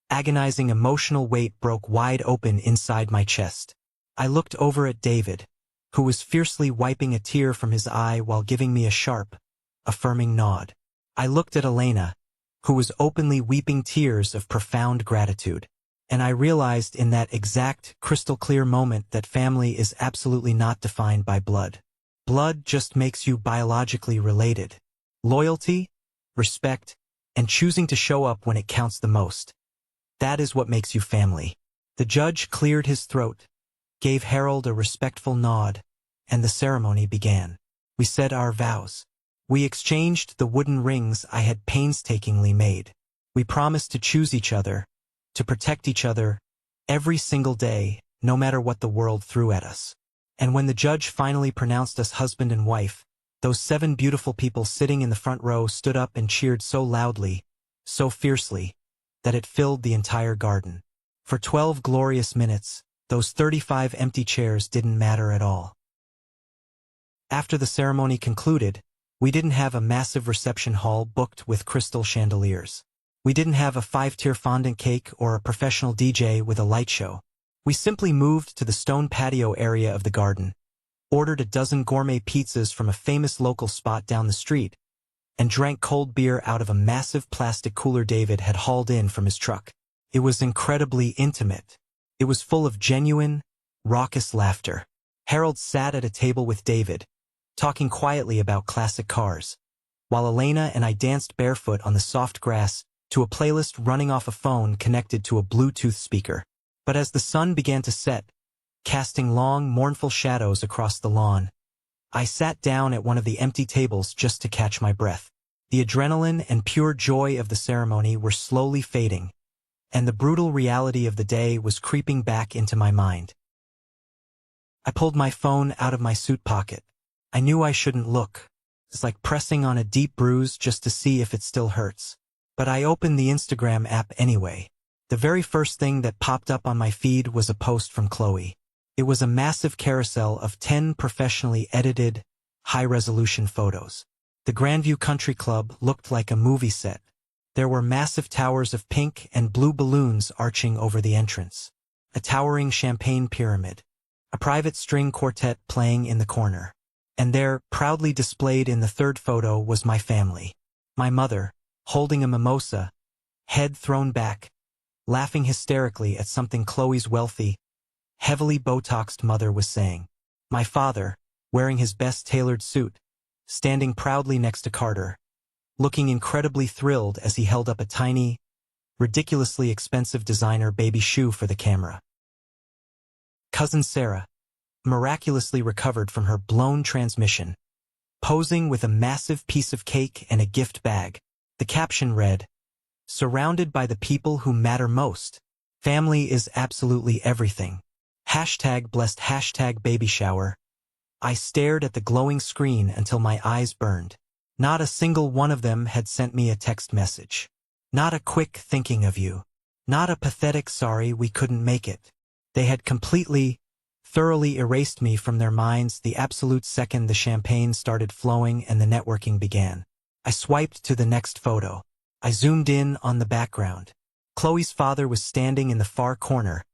agonizing emotional weight broke wide open inside my chest. I looked over at David, who was fiercely wiping a tear from his eye while giving me a sharp, affirming nod. I looked at Elena, who was openly weeping tears of profound gratitude. And I realized in that exact, crystal-clear moment that family is absolutely not defined by blood. Blood just makes you biologically related. Loyalty, respect, and choosing to show up when it counts the most. That is what makes you family. The judge cleared his throat, gave Harold a respectful nod, and the ceremony began. We said our vows. We exchanged the wooden rings I had painstakingly made. We promised to choose each other, to protect each other, every single day, no matter what the world threw at us. And when the judge finally pronounced us husband and wife, those 7 beautiful people sitting in the front row stood up and cheered so loudly, so fiercely, that it filled the entire garden. For 12 glorious minutes, those 35 empty chairs didn't matter at all. After the ceremony concluded, we didn't have a massive reception hall booked with crystal chandeliers. We didn't have a 5-tier fondant cake or a professional DJ with a light show. We simply moved to the stone patio area of the garden, ordered a dozen gourmet pizzas from a famous local spot down the street, and drank cold beer out of a massive plastic cooler David had hauled in from his truck. It was incredibly intimate. It was full of genuine, raucous laughter. Harold sat at a table with David, talking quietly about classic cars, while Elena and I danced barefoot on the soft grass to a playlist running off a phone connected to a Bluetooth speaker. But as the sun began to set, casting long, mournful shadows across the lawn, I sat down at one of the empty tables just to catch my breath. The adrenaline and pure joy of the ceremony were slowly fading, and the brutal reality of the day was creeping back into my mind. I pulled my phone out of my suit pocket. I knew I shouldn't look. It's like pressing on a deep bruise just to see if it still hurts. But I opened the Instagram app anyway. The very first thing that popped up on my feed was a post from Chloe. It was a massive carousel of 10 professionally edited, high-resolution photos. The Grandview Country Club looked like a movie set. There were massive towers of pink and blue balloons arching over the entrance, a towering champagne pyramid, a private string quartet playing in the corner. And there, proudly displayed in the third photo, was my family. My mother, holding a mimosa, head thrown back, laughing hysterically at something Chloe's wealthy, heavily Botoxed mother was saying. My father, wearing his best tailored suit, standing proudly next to Carter, looking incredibly thrilled as he held up a tiny, ridiculously expensive designer baby shoe for the camera. Cousin Sarah, miraculously recovered from her blown transmission, posing with a massive piece of cake and a gift bag. The caption read, "Surrounded by the people who matter most. Family is absolutely everything. #blessed #baby shower." I stared at the glowing screen until my eyes burned. Not a single one of them had sent me a text message. Not a quick thinking of you. Not a pathetic sorry we couldn't make it. They had completely, thoroughly erased me from their minds the absolute second the champagne started flowing and the networking began. I swiped to the next photo. I zoomed in on the background. Chloe's father was standing in the far corner,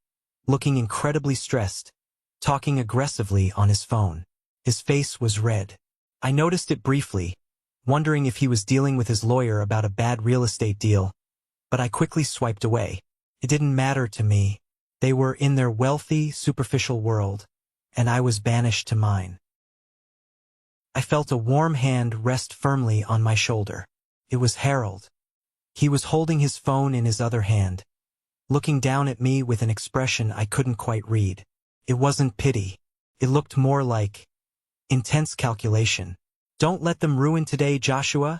looking incredibly stressed, talking aggressively on his phone. His face was red. I noticed it briefly, wondering if he was dealing with his lawyer about a bad real estate deal, but I quickly swiped away. It didn't matter to me. They were in their wealthy, superficial world, and I was banished to mine. I felt a warm hand rest firmly on my shoulder. It was Harold. He was holding his phone in his other hand, looking down at me with an expression I couldn't quite read. It wasn't pity. It looked more like intense calculation. "Don't let them ruin today, Joshua,"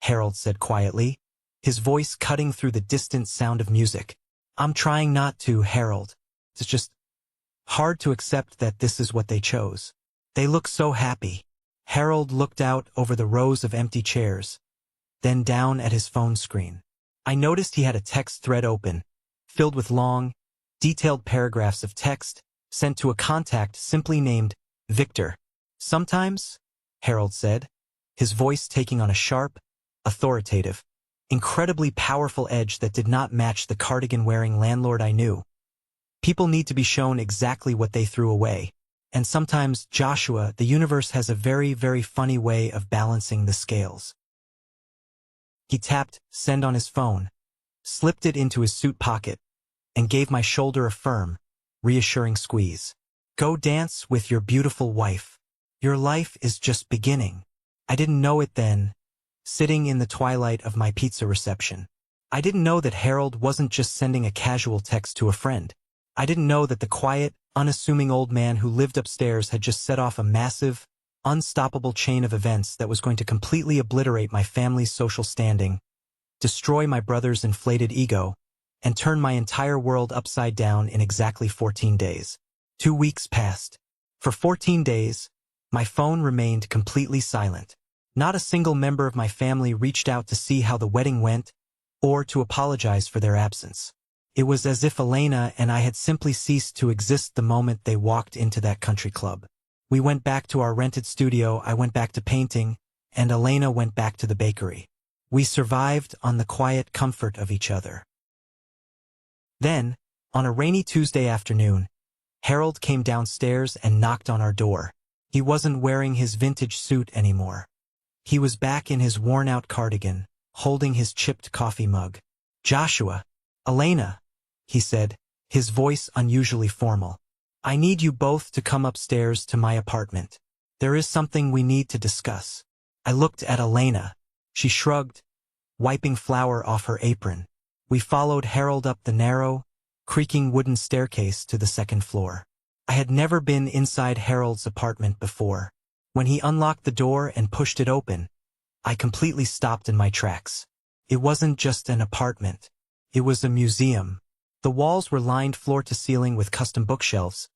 Harold said quietly, his voice cutting through the distant sound of music. "I'm trying not to, Harold. It's just hard to accept that this is what they chose. They look so happy." Harold looked out over the rows of empty chairs, then down at his phone screen. I noticed he had a text thread open, filled with long, detailed paragraphs of text sent to a contact simply named Victor. "Sometimes," Harold said, his voice taking on a sharp, authoritative, incredibly powerful edge that did not match the cardigan-wearing landlord I knew. "People need to be shown exactly what they threw away. And sometimes, Joshua, the universe has a very, very funny way of balancing the scales." He tapped send on his phone, slipped it into his suit pocket, and gave my shoulder a firm, reassuring squeeze. "Go dance with your beautiful wife. Your life is just beginning." I didn't know it then, sitting in the twilight of my pizza reception. I didn't know that Harold wasn't just sending a casual text to a friend. I didn't know that the quiet, unassuming old man who lived upstairs had just set off a massive, unstoppable chain of events that was going to completely obliterate my family's social standing, destroy my brother's inflated ego, and turn my entire world upside down in exactly 14 days. 2 weeks passed. For 14 days, my phone remained completely silent. Not a single member of my family reached out to see how the wedding went, or to apologize for their absence. It was as if Elena and I had simply ceased to exist the moment they walked into that country club. We went back to our rented studio, I went back to painting, and Elena went back to the bakery. We survived on the quiet comfort of each other. Then, on a rainy Tuesday afternoon, Harold came downstairs and knocked on our door. He wasn't wearing his vintage suit anymore. He was back in his worn-out cardigan, holding his chipped coffee mug. "Joshua, Elena," he said, his voice unusually formal. "I need you both to come upstairs to my apartment. There is something we need to discuss." I looked at Elena. She shrugged, wiping flour off her apron. We followed Harold up the narrow, creaking wooden staircase to the second floor. I had never been inside Harold's apartment before. When he unlocked the door and pushed it open, I completely stopped in my tracks. It wasn't just an apartment. It was a museum. The walls were lined floor to ceiling with custom bookshelves,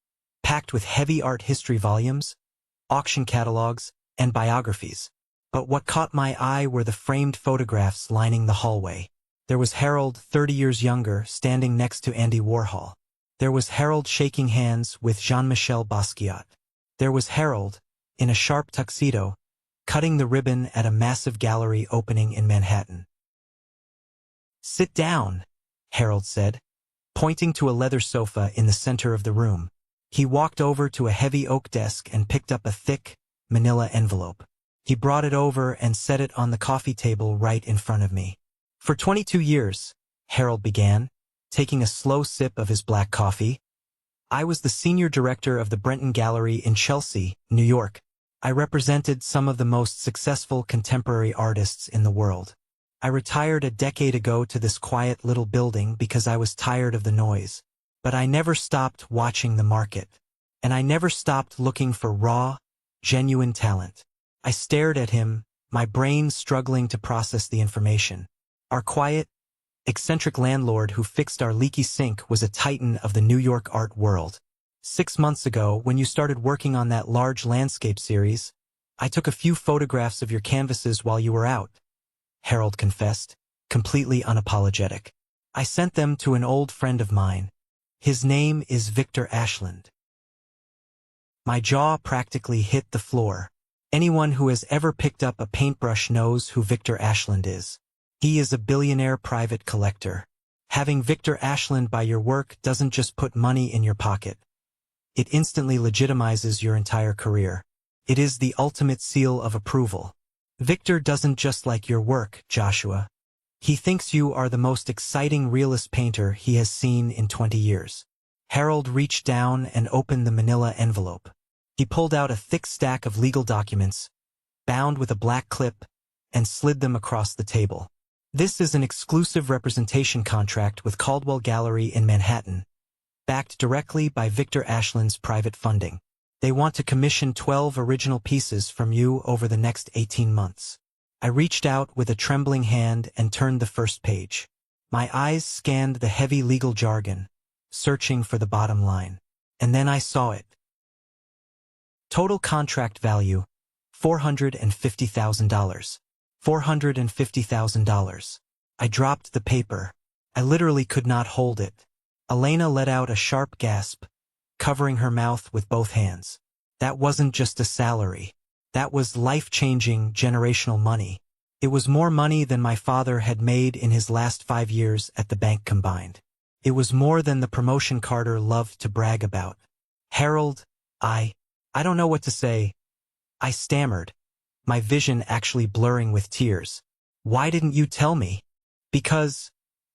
packed with heavy art history volumes, auction catalogs, and biographies. But what caught my eye were the framed photographs lining the hallway. There was Harold, 30 years younger, standing next to Andy Warhol. There was Harold shaking hands with Jean-Michel Basquiat. There was Harold, in a sharp tuxedo, cutting the ribbon at a massive gallery opening in Manhattan. "Sit down," Harold said, pointing to a leather sofa in the center of the room. He walked over to a heavy oak desk and picked up a thick, manila envelope. He brought it over and set it on the coffee table right in front of me. "For 22 years, Harold began, taking a slow sip of his black coffee, "I was the senior director of the Brenton Gallery in Chelsea, New York. I represented some of the most successful contemporary artists in the world. I retired a decade ago to this quiet little building because I was tired of the noise. But I never stopped watching the market. And I never stopped looking for raw, genuine talent." I stared at him, my brain struggling to process the information. Our quiet, eccentric landlord who fixed our leaky sink was a titan of the New York art world. "6 months ago, when you started working on that large landscape series, I took a few photographs of your canvases while you were out," Harold confessed, completely unapologetic. "I sent them to an old friend of mine. His name is Victor Ashland." My jaw practically hit the floor. Anyone who has ever picked up a paintbrush knows who Victor Ashland is. He is a billionaire private collector. Having Victor Ashland buy your work doesn't just put money in your pocket. It instantly legitimizes your entire career. It is the ultimate seal of approval. Victor doesn't just like your work, Joshua. He thinks you are the most exciting realist painter he has seen in 20 years. Harold reached down and opened the manila envelope. He pulled out a thick stack of legal documents, bound with a black clip, and slid them across the table. "This is an exclusive representation contract with Caldwell Gallery in Manhattan, backed directly by Victor Ashland's private funding. They want to commission 12 original pieces from you over the next 18 months. I reached out with a trembling hand and turned the first page. My eyes scanned the heavy legal jargon, searching for the bottom line. And then I saw it. Total contract value, $450,000. $450,000. I dropped the paper. I literally could not hold it. Elena let out a sharp gasp, covering her mouth with both hands. That wasn't just a salary. That was life-changing, generational money. It was more money than my father had made in his last 5 years at the bank combined. It was more than the promotion Carter loved to brag about. "Harold, I don't know what to say," I stammered, my vision actually blurring with tears. "Why didn't you tell me?" "Because,"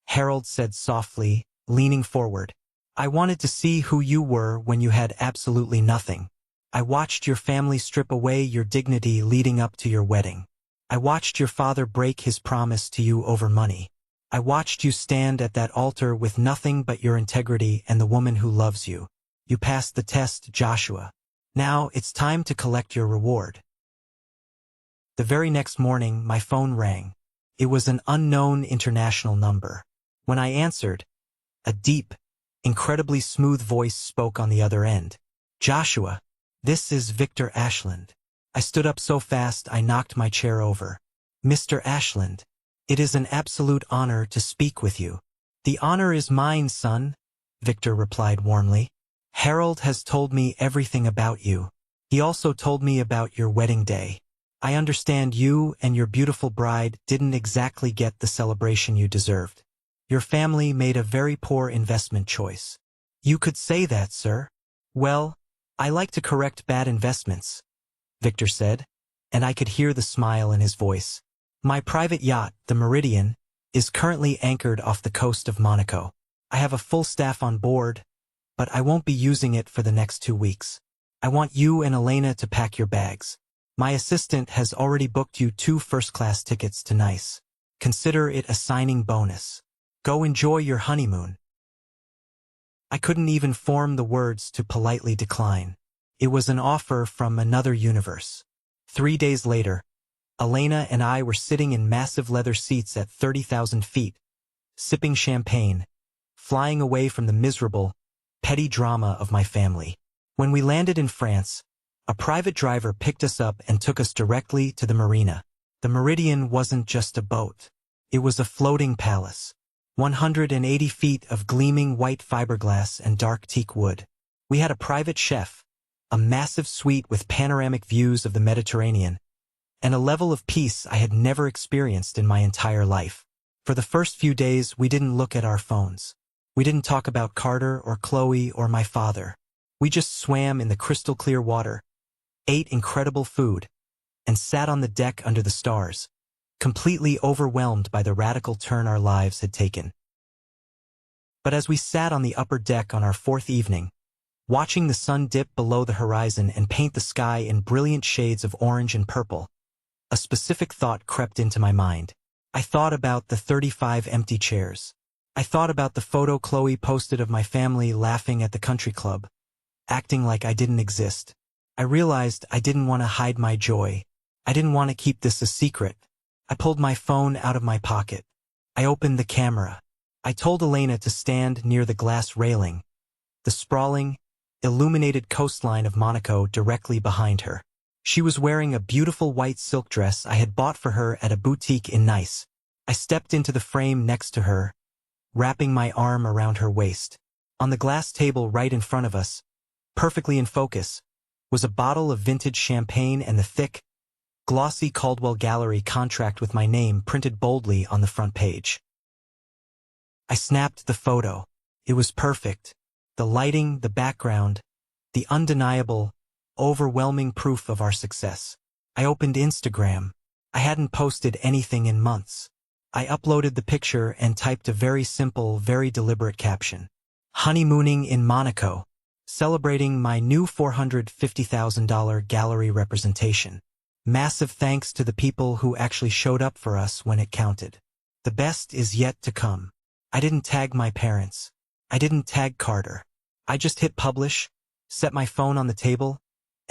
Harold said softly, leaning forward, "I wanted to see who you were when you had absolutely nothing. I watched your family strip away your dignity leading up to your wedding. I watched your father break his promise to you over money. I watched you stand at that altar with nothing but your integrity and the woman who loves you. You passed the test, Joshua. Now it's time to collect your reward." The very next morning, my phone rang. It was an unknown international number. When I answered, a deep, incredibly smooth voice spoke on the other end. "Joshua, this is Victor Ashland." I stood up so fast I knocked my chair over. "Mr. Ashland, it is an absolute honor to speak with you." "The honor is mine, son," Victor replied warmly. "Harold has told me everything about you. He also told me about your wedding day. I understand you and your beautiful bride didn't exactly get the celebration you deserved. Your family made a very poor investment choice." "You could say that, sir." "Well, I like to correct bad investments," Victor said, and I could hear the smile in his voice. My private yacht, the Meridian, is currently anchored off the coast of Monaco. I have a full staff on board, but I won't be using it for the next 2 weeks. I want you and Elena to pack your bags. My assistant has already booked you 2 first-class tickets to Nice. Consider it a signing bonus. Go enjoy your honeymoon. I couldn't even form the words to politely decline. It was an offer from another universe. 3 days later, Elena and I were sitting in massive leather seats at 30,000 feet, sipping champagne, flying away from the miserable, petty drama of my family. When we landed in France, a private driver picked us up and took us directly to the marina. The Meridian wasn't just a boat. It was a floating palace. 180 feet of gleaming white fiberglass and dark teak wood. We had a private chef, a massive suite with panoramic views of the Mediterranean, and a level of peace I had never experienced in my entire life. For the first few days, we didn't look at our phones. We didn't talk about Carter or Chloe or my father. We just swam in the crystal-clear water, ate incredible food, and sat on the deck under the stars, completely overwhelmed by the radical turn our lives had taken. But as we sat on the upper deck on our 4th evening, watching the sun dip below the horizon and paint the sky in brilliant shades of orange and purple, a specific thought crept into my mind. I thought about the 35 empty chairs. I thought about the photo Chloe posted of my family laughing at the country club, acting like I didn't exist. I realized I didn't want to hide my joy. I didn't want to keep this a secret. I pulled my phone out of my pocket. I opened the camera. I told Elena to stand near the glass railing, the sprawling, illuminated coastline of Monaco directly behind her. She was wearing a beautiful white silk dress I had bought for her at a boutique in Nice. I stepped into the frame next to her, wrapping my arm around her waist. On the glass table right in front of us, perfectly in focus, was a bottle of vintage champagne and the thick, glossy Caldwell Gallery contract with my name printed boldly on the front page. I snapped the photo. It was perfect. The lighting, the background, the undeniable, overwhelming proof of our success. I opened Instagram. I hadn't posted anything in months. I uploaded the picture and typed a very simple, very deliberate caption. Honeymooning in Monaco, celebrating my new $450,000 gallery representation. Massive thanks to the people who actually showed up for us when it counted. The best is yet to come. I didn't tag my parents. I didn't tag Carter. I just hit publish, set my phone on the table,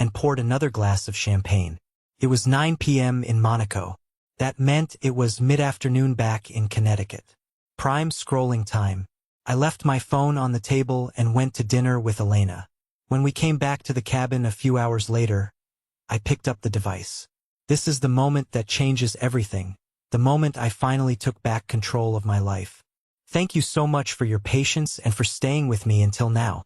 and poured another glass of champagne. It was 9 p.m. in Monaco. That meant it was mid-afternoon back in Connecticut. Prime scrolling time. I left my phone on the table and went to dinner with Elena. When we came back to the cabin a few hours later, I picked up the device. This is the moment that changes everything, the moment I finally took back control of my life. Thank you so much for your patience and for staying with me until now.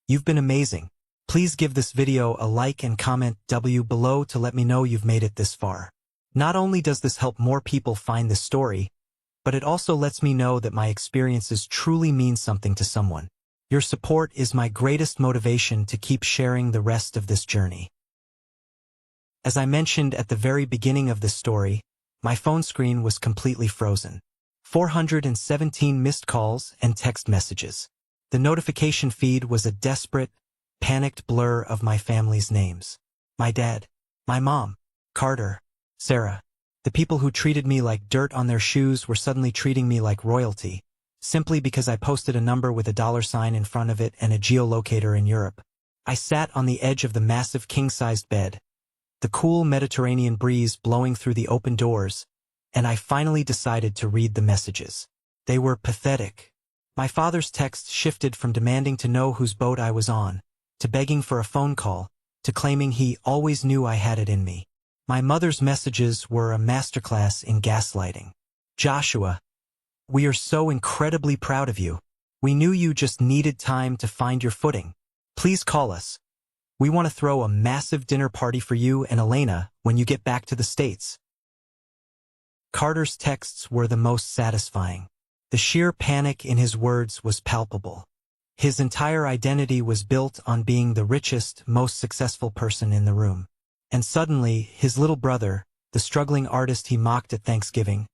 You've been amazing. Please give this video a like and comment below to let me know you've made it this far. Not only does this help more people find this story, but it also lets me know that my experiences truly mean something to someone. Your support is my greatest motivation to keep sharing the rest of this journey. As I mentioned at the very beginning of this story, my phone screen was completely frozen. 417 missed calls and text messages. The notification feed was a desperate, panicked blur of my family's names. My dad, my mom, Carter, Sarah. The people who treated me like dirt on their shoes were suddenly treating me like royalty, simply because I posted a number with a $sign in front of it and a geolocator in Europe. I sat on the edge of the massive king-sized bed, the cool Mediterranean breeze blowing through the open doors, and I finally decided to read the messages. They were pathetic. My father's text shifted from demanding to know whose boat I was on, to begging for a phone call, to claiming he always knew I had it in me. My mother's messages were a masterclass in gaslighting. Joshua, we are so incredibly proud of you. We knew you just needed time to find your footing. Please call us. We want to throw a massive dinner party for you and Elena when you get back to the States. Carter's texts were the most satisfying. The sheer panic in his words was palpable. His entire identity was built on being the richest, most successful person in the room. And suddenly, his little brother, the struggling artist he mocked at Thanksgiving,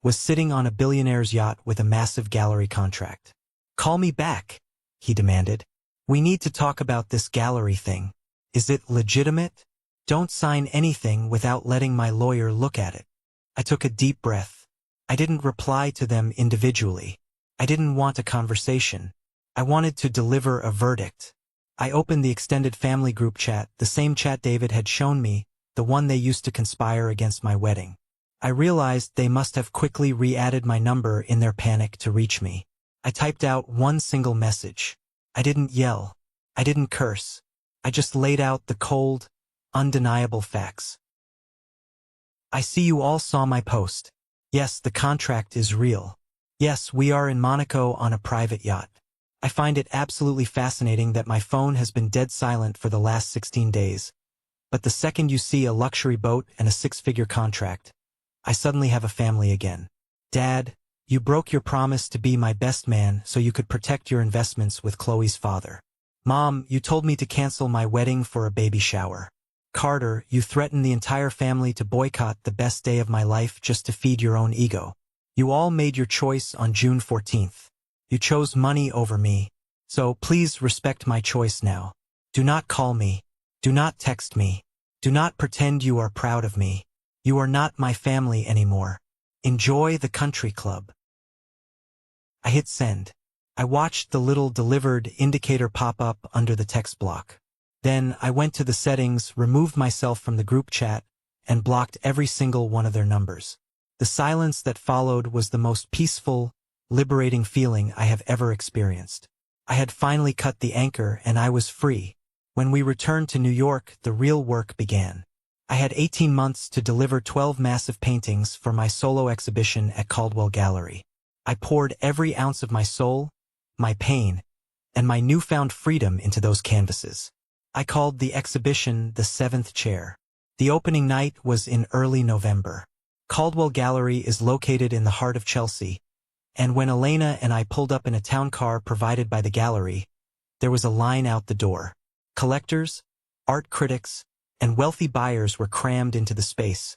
was sitting on a billionaire's yacht with a massive gallery contract. "Call me back," he demanded. "We need to talk about this gallery thing. Is it legitimate? Don't sign anything without letting my lawyer look at it." I took a deep breath. I didn't reply to them individually. I didn't want a conversation. I wanted to deliver a verdict. I opened the extended family group chat, the same chat David had shown me, the one they used to conspire against my wedding. I realized they must have quickly re-added my number in their panic to reach me. I typed out one single message. I didn't yell. I didn't curse. I just laid out the cold, undeniable facts. "I see you all saw my post. Yes, the contract is real. Yes, we are in Monaco on a private yacht. I find it absolutely fascinating that my phone has been dead silent for the last 16 days. But the second you see a luxury boat and a six-figure contract, I suddenly have a family again. Dad, you broke your promise to be my best man so you could protect your investments with Chloe's father. Mom, you told me to cancel my wedding for a baby shower. Carter, you threatened the entire family to boycott the best day of my life just to feed your own ego. You all made your choice on June 14th. You chose money over me. So please respect my choice now. Do not call me. Do not text me. Do not pretend you are proud of me. You are not my family anymore. Enjoy the country club." I hit send. I watched the little delivered indicator pop up under the text block. Then I went to the settings, removed myself from the group chat, and blocked every single one of their numbers. The silence that followed was the most peaceful, liberating feeling I have ever experienced. I had finally cut the anchor and I was free. When we returned to New York, the real work began. I had 18 months to deliver 12 massive paintings for my solo exhibition at Caldwell Gallery. I poured every ounce of my soul, my pain, and my newfound freedom into those canvases. I called the exhibition The Seventh Chair. The opening night was in early November. Caldwell Gallery is located in the heart of Chelsea, and when Elena and I pulled up in a town car provided by the gallery, there was a line out the door. Collectors, art critics, and wealthy buyers were crammed into the space,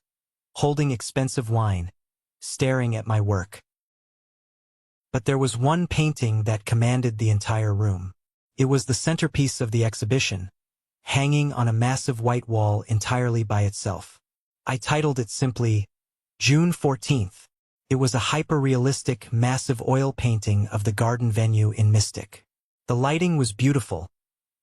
holding expensive wine, staring at my work. But there was one painting that commanded the entire room. It was the centerpiece of the exhibition, hanging on a massive white wall entirely by itself. I titled it simply, June 14th. It was a hyper-realistic, massive oil painting of the garden venue in Mystic. The lighting was beautiful,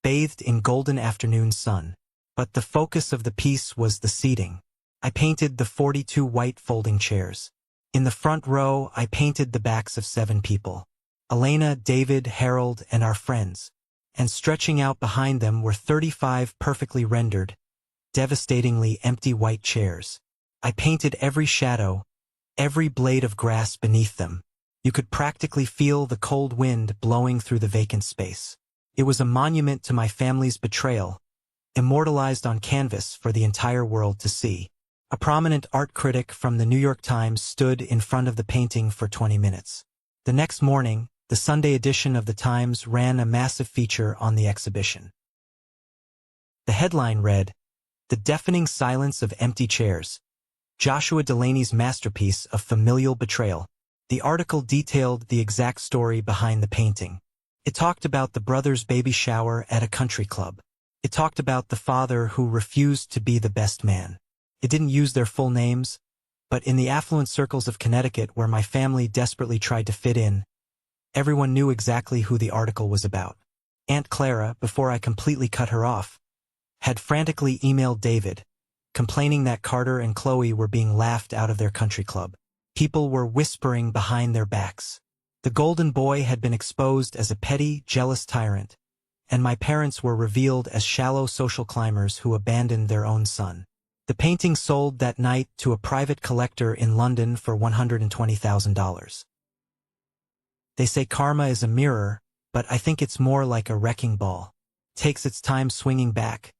bathed in golden afternoon sun. But the focus of the piece was the seating. I painted the 42 white folding chairs. In the front row, I painted the backs of 7 people. Elena, David, Harold, and our friends. And stretching out behind them were 35 perfectly rendered, devastatingly empty white chairs. I painted every shadow, every blade of grass beneath them. You could practically feel the cold wind blowing through the vacant space. It was a monument to my family's betrayal, immortalized on canvas for the entire world to see. A prominent art critic from the New York Times stood in front of the painting for 20 minutes. The next morning, the Sunday edition of the Times ran a massive feature on the exhibition. The headline read, "The Deafening Silence of Empty Chairs, Joshua Delaney's Masterpiece of Familial Betrayal." The article detailed the exact story behind the painting. It talked about the brothers' baby shower at a country club. It talked about the father who refused to be the best man. It didn't use their full names, but in the affluent circles of Connecticut where my family desperately tried to fit in, everyone knew exactly who the article was about. Aunt Clara, before I completely cut her off, had frantically emailed David, complaining that Carter and Chloe were being laughed out of their country club. People were whispering behind their backs. The golden boy had been exposed as a petty, jealous tyrant, and my parents were revealed as shallow social climbers who abandoned their own son. The painting sold that night to a private collector in London for $120,000. They say karma is a mirror, but I think it's more like a wrecking ball. It takes its time swinging back,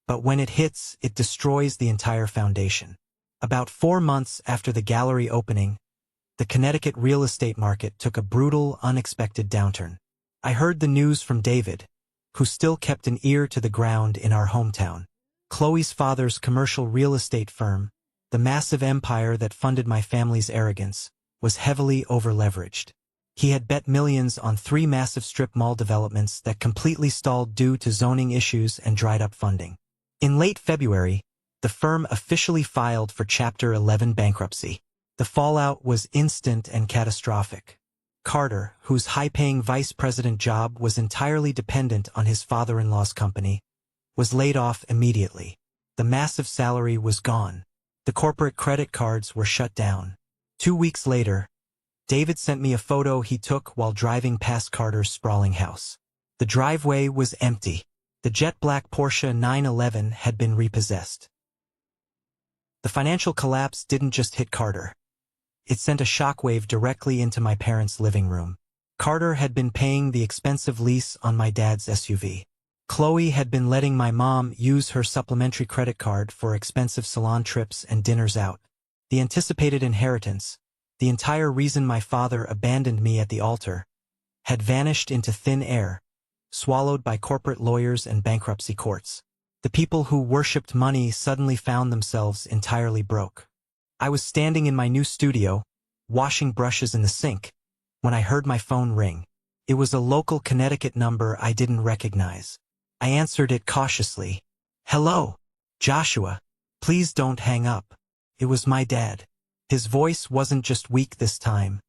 but when it hits, it destroys the entire foundation. About 4 months after the gallery opening, the Connecticut real estate market took a brutal, unexpected downturn. I heard the news from David, who still kept an ear to the ground in our hometown. Chloe's father's commercial real estate firm, the massive empire that funded my family's arrogance, was heavily over-leveraged. He had bet millions on 3 massive strip mall developments that completely stalled due to zoning issues and dried-up funding. In late February, the firm officially filed for Chapter 11 bankruptcy. The fallout was instant and catastrophic. Carter, whose high-paying vice president job was entirely dependent on his father-in-law's company, was laid off immediately. The massive salary was gone. The corporate credit cards were shut down. 2 weeks later, David sent me a photo he took while driving past Carter's sprawling house. The driveway was empty. The jet-black Porsche 911 had been repossessed. The financial collapse didn't just hit Carter. It sent a shockwave directly into my parents' living room. Carter had been paying the expensive lease on my dad's SUV. Chloe had been letting my mom use her supplementary credit card for expensive salon trips and dinners out. The anticipated inheritance, the entire reason my father abandoned me at the altar, had vanished into thin air, swallowed by corporate lawyers and bankruptcy courts. The people who worshipped money suddenly found themselves entirely broke. I was standing in my new studio, washing brushes in the sink, when I heard my phone ring. It was a local Connecticut number I didn't recognize. I answered it cautiously. "Hello, Joshua. Please don't hang up." It was my dad. His voice wasn't just weak this time.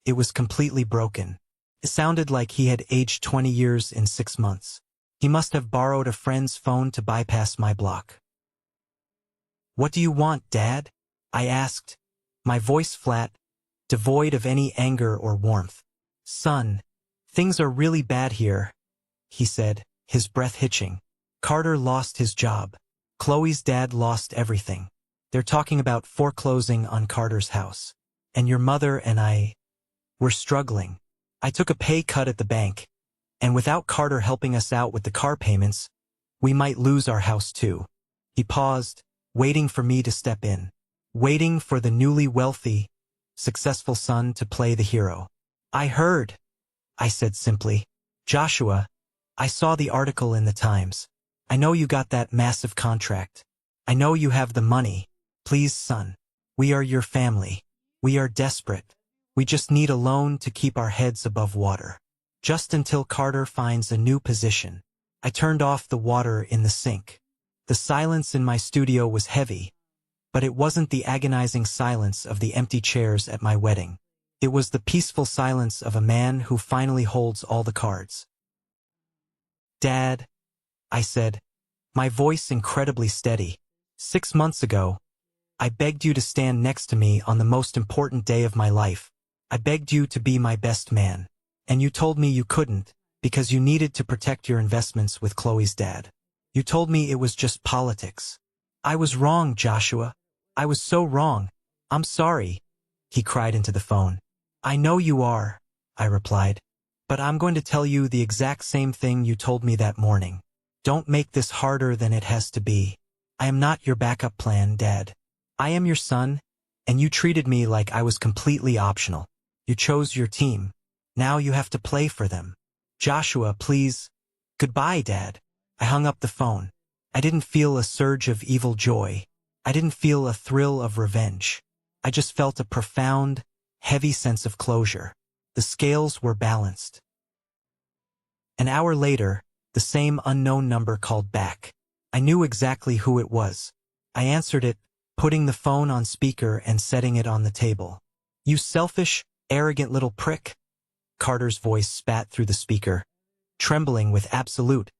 It was completely broken. It sounded like he had aged 20 years in 6 months. He must have borrowed a friend's phone to bypass my block. "What do you want, Dad?" I asked, my voice flat, devoid of any anger or warmth. "Son, things are really bad here," he said, his breath hitching. "Carter lost his job. Chloe's dad lost everything. They're talking about foreclosing on Carter's house. And your mother and I, we're struggling. I took a pay cut at the bank, and without Carter helping us out with the car payments, we might lose our house too." He paused, waiting for me to step in, waiting for the newly wealthy, successful son to play the hero. "I heard," I said simply. "Joshua, I saw the article in the Times. I know you got that massive contract. I know you have the money. Please, son. We are your family. We are desperate. We just need a loan to keep our heads above water. Just until Carter finds a new position." I turned off the water in the sink. The silence in my studio was heavy, but it wasn't the agonizing silence of the empty chairs at my wedding. It was the peaceful silence of a man who finally holds all the cards. "Dad," I said, my voice incredibly steady. "6 months ago, I begged you to stand next to me on the most important day of my life. I begged you to be my best man. And you told me you couldn't, because you needed to protect your investments with Chloe's dad. You told me it was just politics. I was wrong, Joshua. I was so wrong. I'm sorry," he cried into the phone. "I know you are," I replied. "But I'm going to tell you the exact same thing you told me that morning. Don't make this harder than it has to be. I am not your backup plan, Dad. I am your son, and you treated me like I was completely optional. You chose your team. Now you have to play for them. Joshua, please." "Goodbye, Dad." I hung up the phone. I didn't feel a surge of evil joy. I didn't feel a thrill of revenge. I just felt a profound, heavy sense of closure. The scales were balanced. An hour later, the same unknown number called back. I knew exactly who it was. I answered it, putting the phone on speaker and setting it on the table. "You selfish, arrogant little prick," Carter's voice spat through the speaker, trembling with absolute,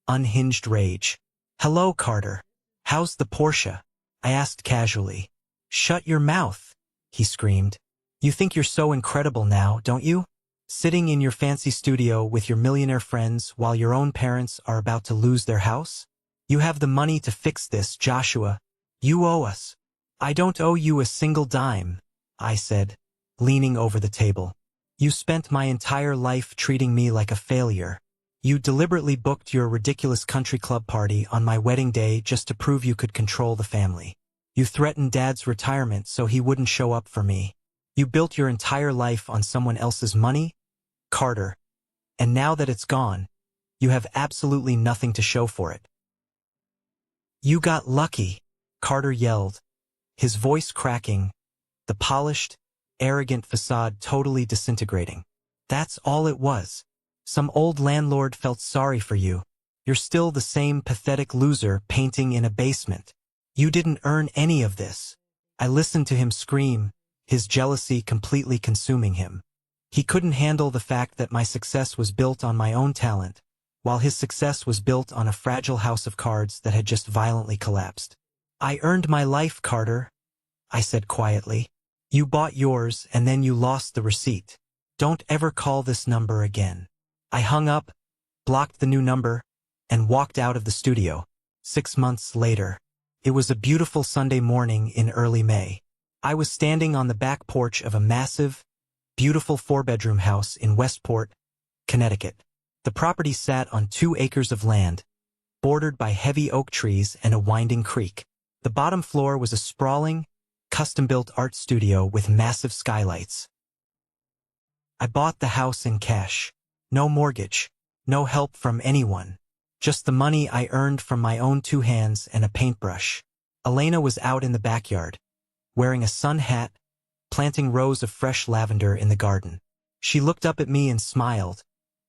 unhinged rage. "Hello, Carter. How's the Porsche?" I asked casually. "Shut your mouth," he screamed. "You think you're so incredible now, don't you? Sitting in your fancy studio with your millionaire friends while your own parents are about to lose their house? You have the money to fix this, Joshua. You owe us." "I don't owe you a single dime," I said, leaning over the table. "You spent my entire life treating me like a failure. You deliberately booked your ridiculous country club party on my wedding day just to prove you could control the family. You threatened Dad's retirement so he wouldn't show up for me. You built your entire life on someone else's money, Carter, and now that it's gone, you have absolutely nothing to show for it. "You got lucky," Carter yelled, his voice cracking, the polished, arrogant facade totally disintegrating. "That's all it was. Some old landlord felt sorry for you. You're still the same pathetic loser painting in a basement. You didn't earn any of this." I listened to him scream, his jealousy completely consuming him. He couldn't handle the fact that my success was built on my own talent, while his success was built on a fragile house of cards that had just violently collapsed. "I earned my life, Carter," I said quietly. "You bought yours and then you lost the receipt. Don't ever call this number again." I hung up, blocked the new number, and walked out of the studio. 6 months later. It was a beautiful Sunday morning in early May. I was standing on the back porch of a massive, beautiful 4-bedroom house in Westport, Connecticut. The property sat on 2 acres of land, bordered by heavy oak trees and a winding creek. The bottom floor was a sprawling, custom-built art studio with massive skylights. I bought the house in cash. No mortgage, no help from anyone. Just the money I earned from my own 2 hands and a paintbrush. Elena was out in the backyard, wearing a sun hat, planting rows of fresh lavender in the garden. She looked up at me and smiled,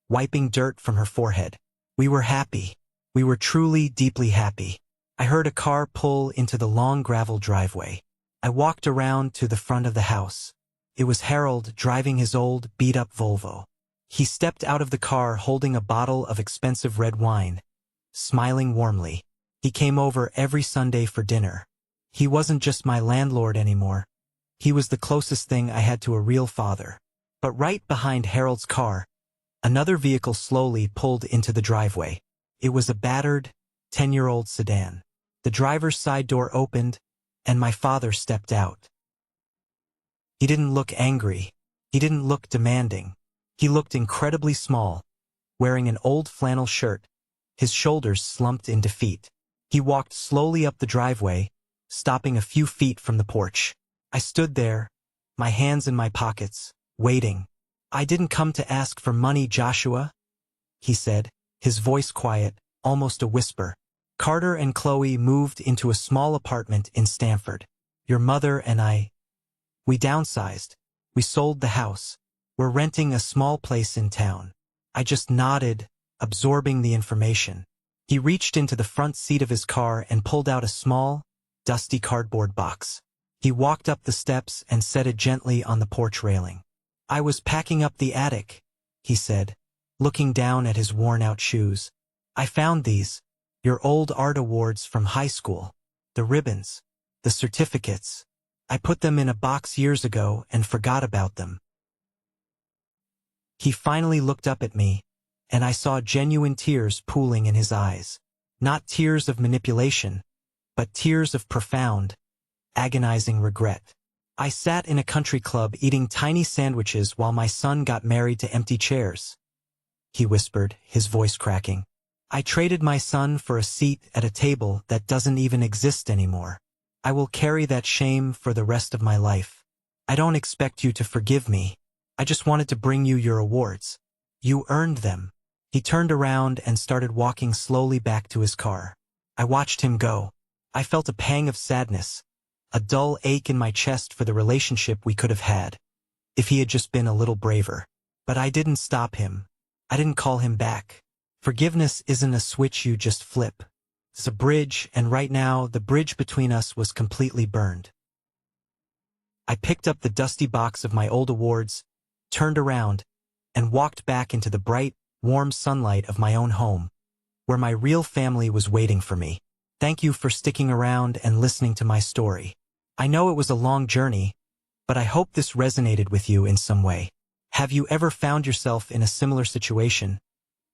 wiping dirt from her forehead. We were happy. We were truly, deeply happy. I heard a car pull into the long gravel driveway. I walked around to the front of the house. It was Harold driving his old, beat-up Volvo. He stepped out of the car holding a bottle of expensive red wine, smiling warmly. He came over every Sunday for dinner. He wasn't just my landlord anymore. He was the closest thing I had to a real father. But right behind Harold's car, another vehicle slowly pulled into the driveway. It was a battered, 10-year-old sedan. The driver's side door opened, and my father stepped out. He didn't look angry. He didn't look demanding. He looked incredibly small, wearing an old flannel shirt, his shoulders slumped in defeat. He walked slowly up the driveway, stopping a few feet from the porch. I stood there, my hands in my pockets, waiting. "I didn't come to ask for money, Joshua," he said, his voice quiet, almost a whisper. "Carter and Chloe moved into a small apartment in Stamford. Your mother and we downsized. We sold the house. We're renting a small place in town." I just nodded, absorbing the information. He reached into the front seat of his car and pulled out a small, dusty cardboard box. He walked up the steps and set it gently on the porch railing. "I was packing up the attic," he said, looking down at his worn-out shoes. "I found these, your old art awards from high school, the ribbons, the certificates. I put them in a box years ago and forgot about them." He finally looked up at me, and I saw genuine tears pooling in his eyes. Not tears of manipulation, but tears of profound, agonizing regret. "I sat in a country club eating tiny sandwiches while my son got married to empty chairs," he whispered, his voice cracking. "I traded my son for a seat at a table that doesn't even exist anymore. I will carry that shame for the rest of my life. I don't expect you to forgive me. I just wanted to bring you your awards. You earned them." He turned around and started walking slowly back to his car. I watched him go. I felt a pang of sadness, a dull ache in my chest for the relationship we could have had, if he had just been a little braver. But I didn't stop him. I didn't call him back. Forgiveness isn't a switch you just flip. It's a bridge, and right now, the bridge between us was completely burned. I picked up the dusty box of my old awards, turned around, and walked back into the bright, warm sunlight of my own home, where my real family was waiting for me. Thank you for sticking around and listening to my story. I know it was a long journey, but I hope this resonated with you in some way. Have you ever found yourself in a similar situation,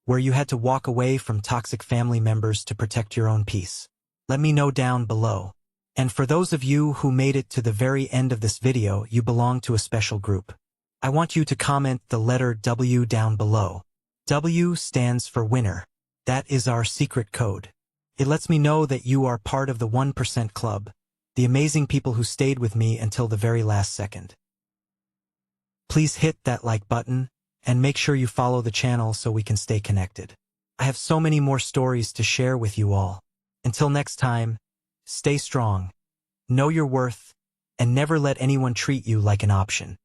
where you had to walk away from toxic family members to protect your own peace? Let me know down below. And for those of you who made it to the very end of this video, you belong to a special group. I want you to comment the letter W down below. W stands for winner. That is our secret code. It lets me know that you are part of the 1% club, the amazing people who stayed with me until the very last second. Please hit that like button, and make sure you follow the channel so we can stay connected. I have so many more stories to share with you all. Until next time, Stay strong, know your worth, and never let anyone treat you like an option.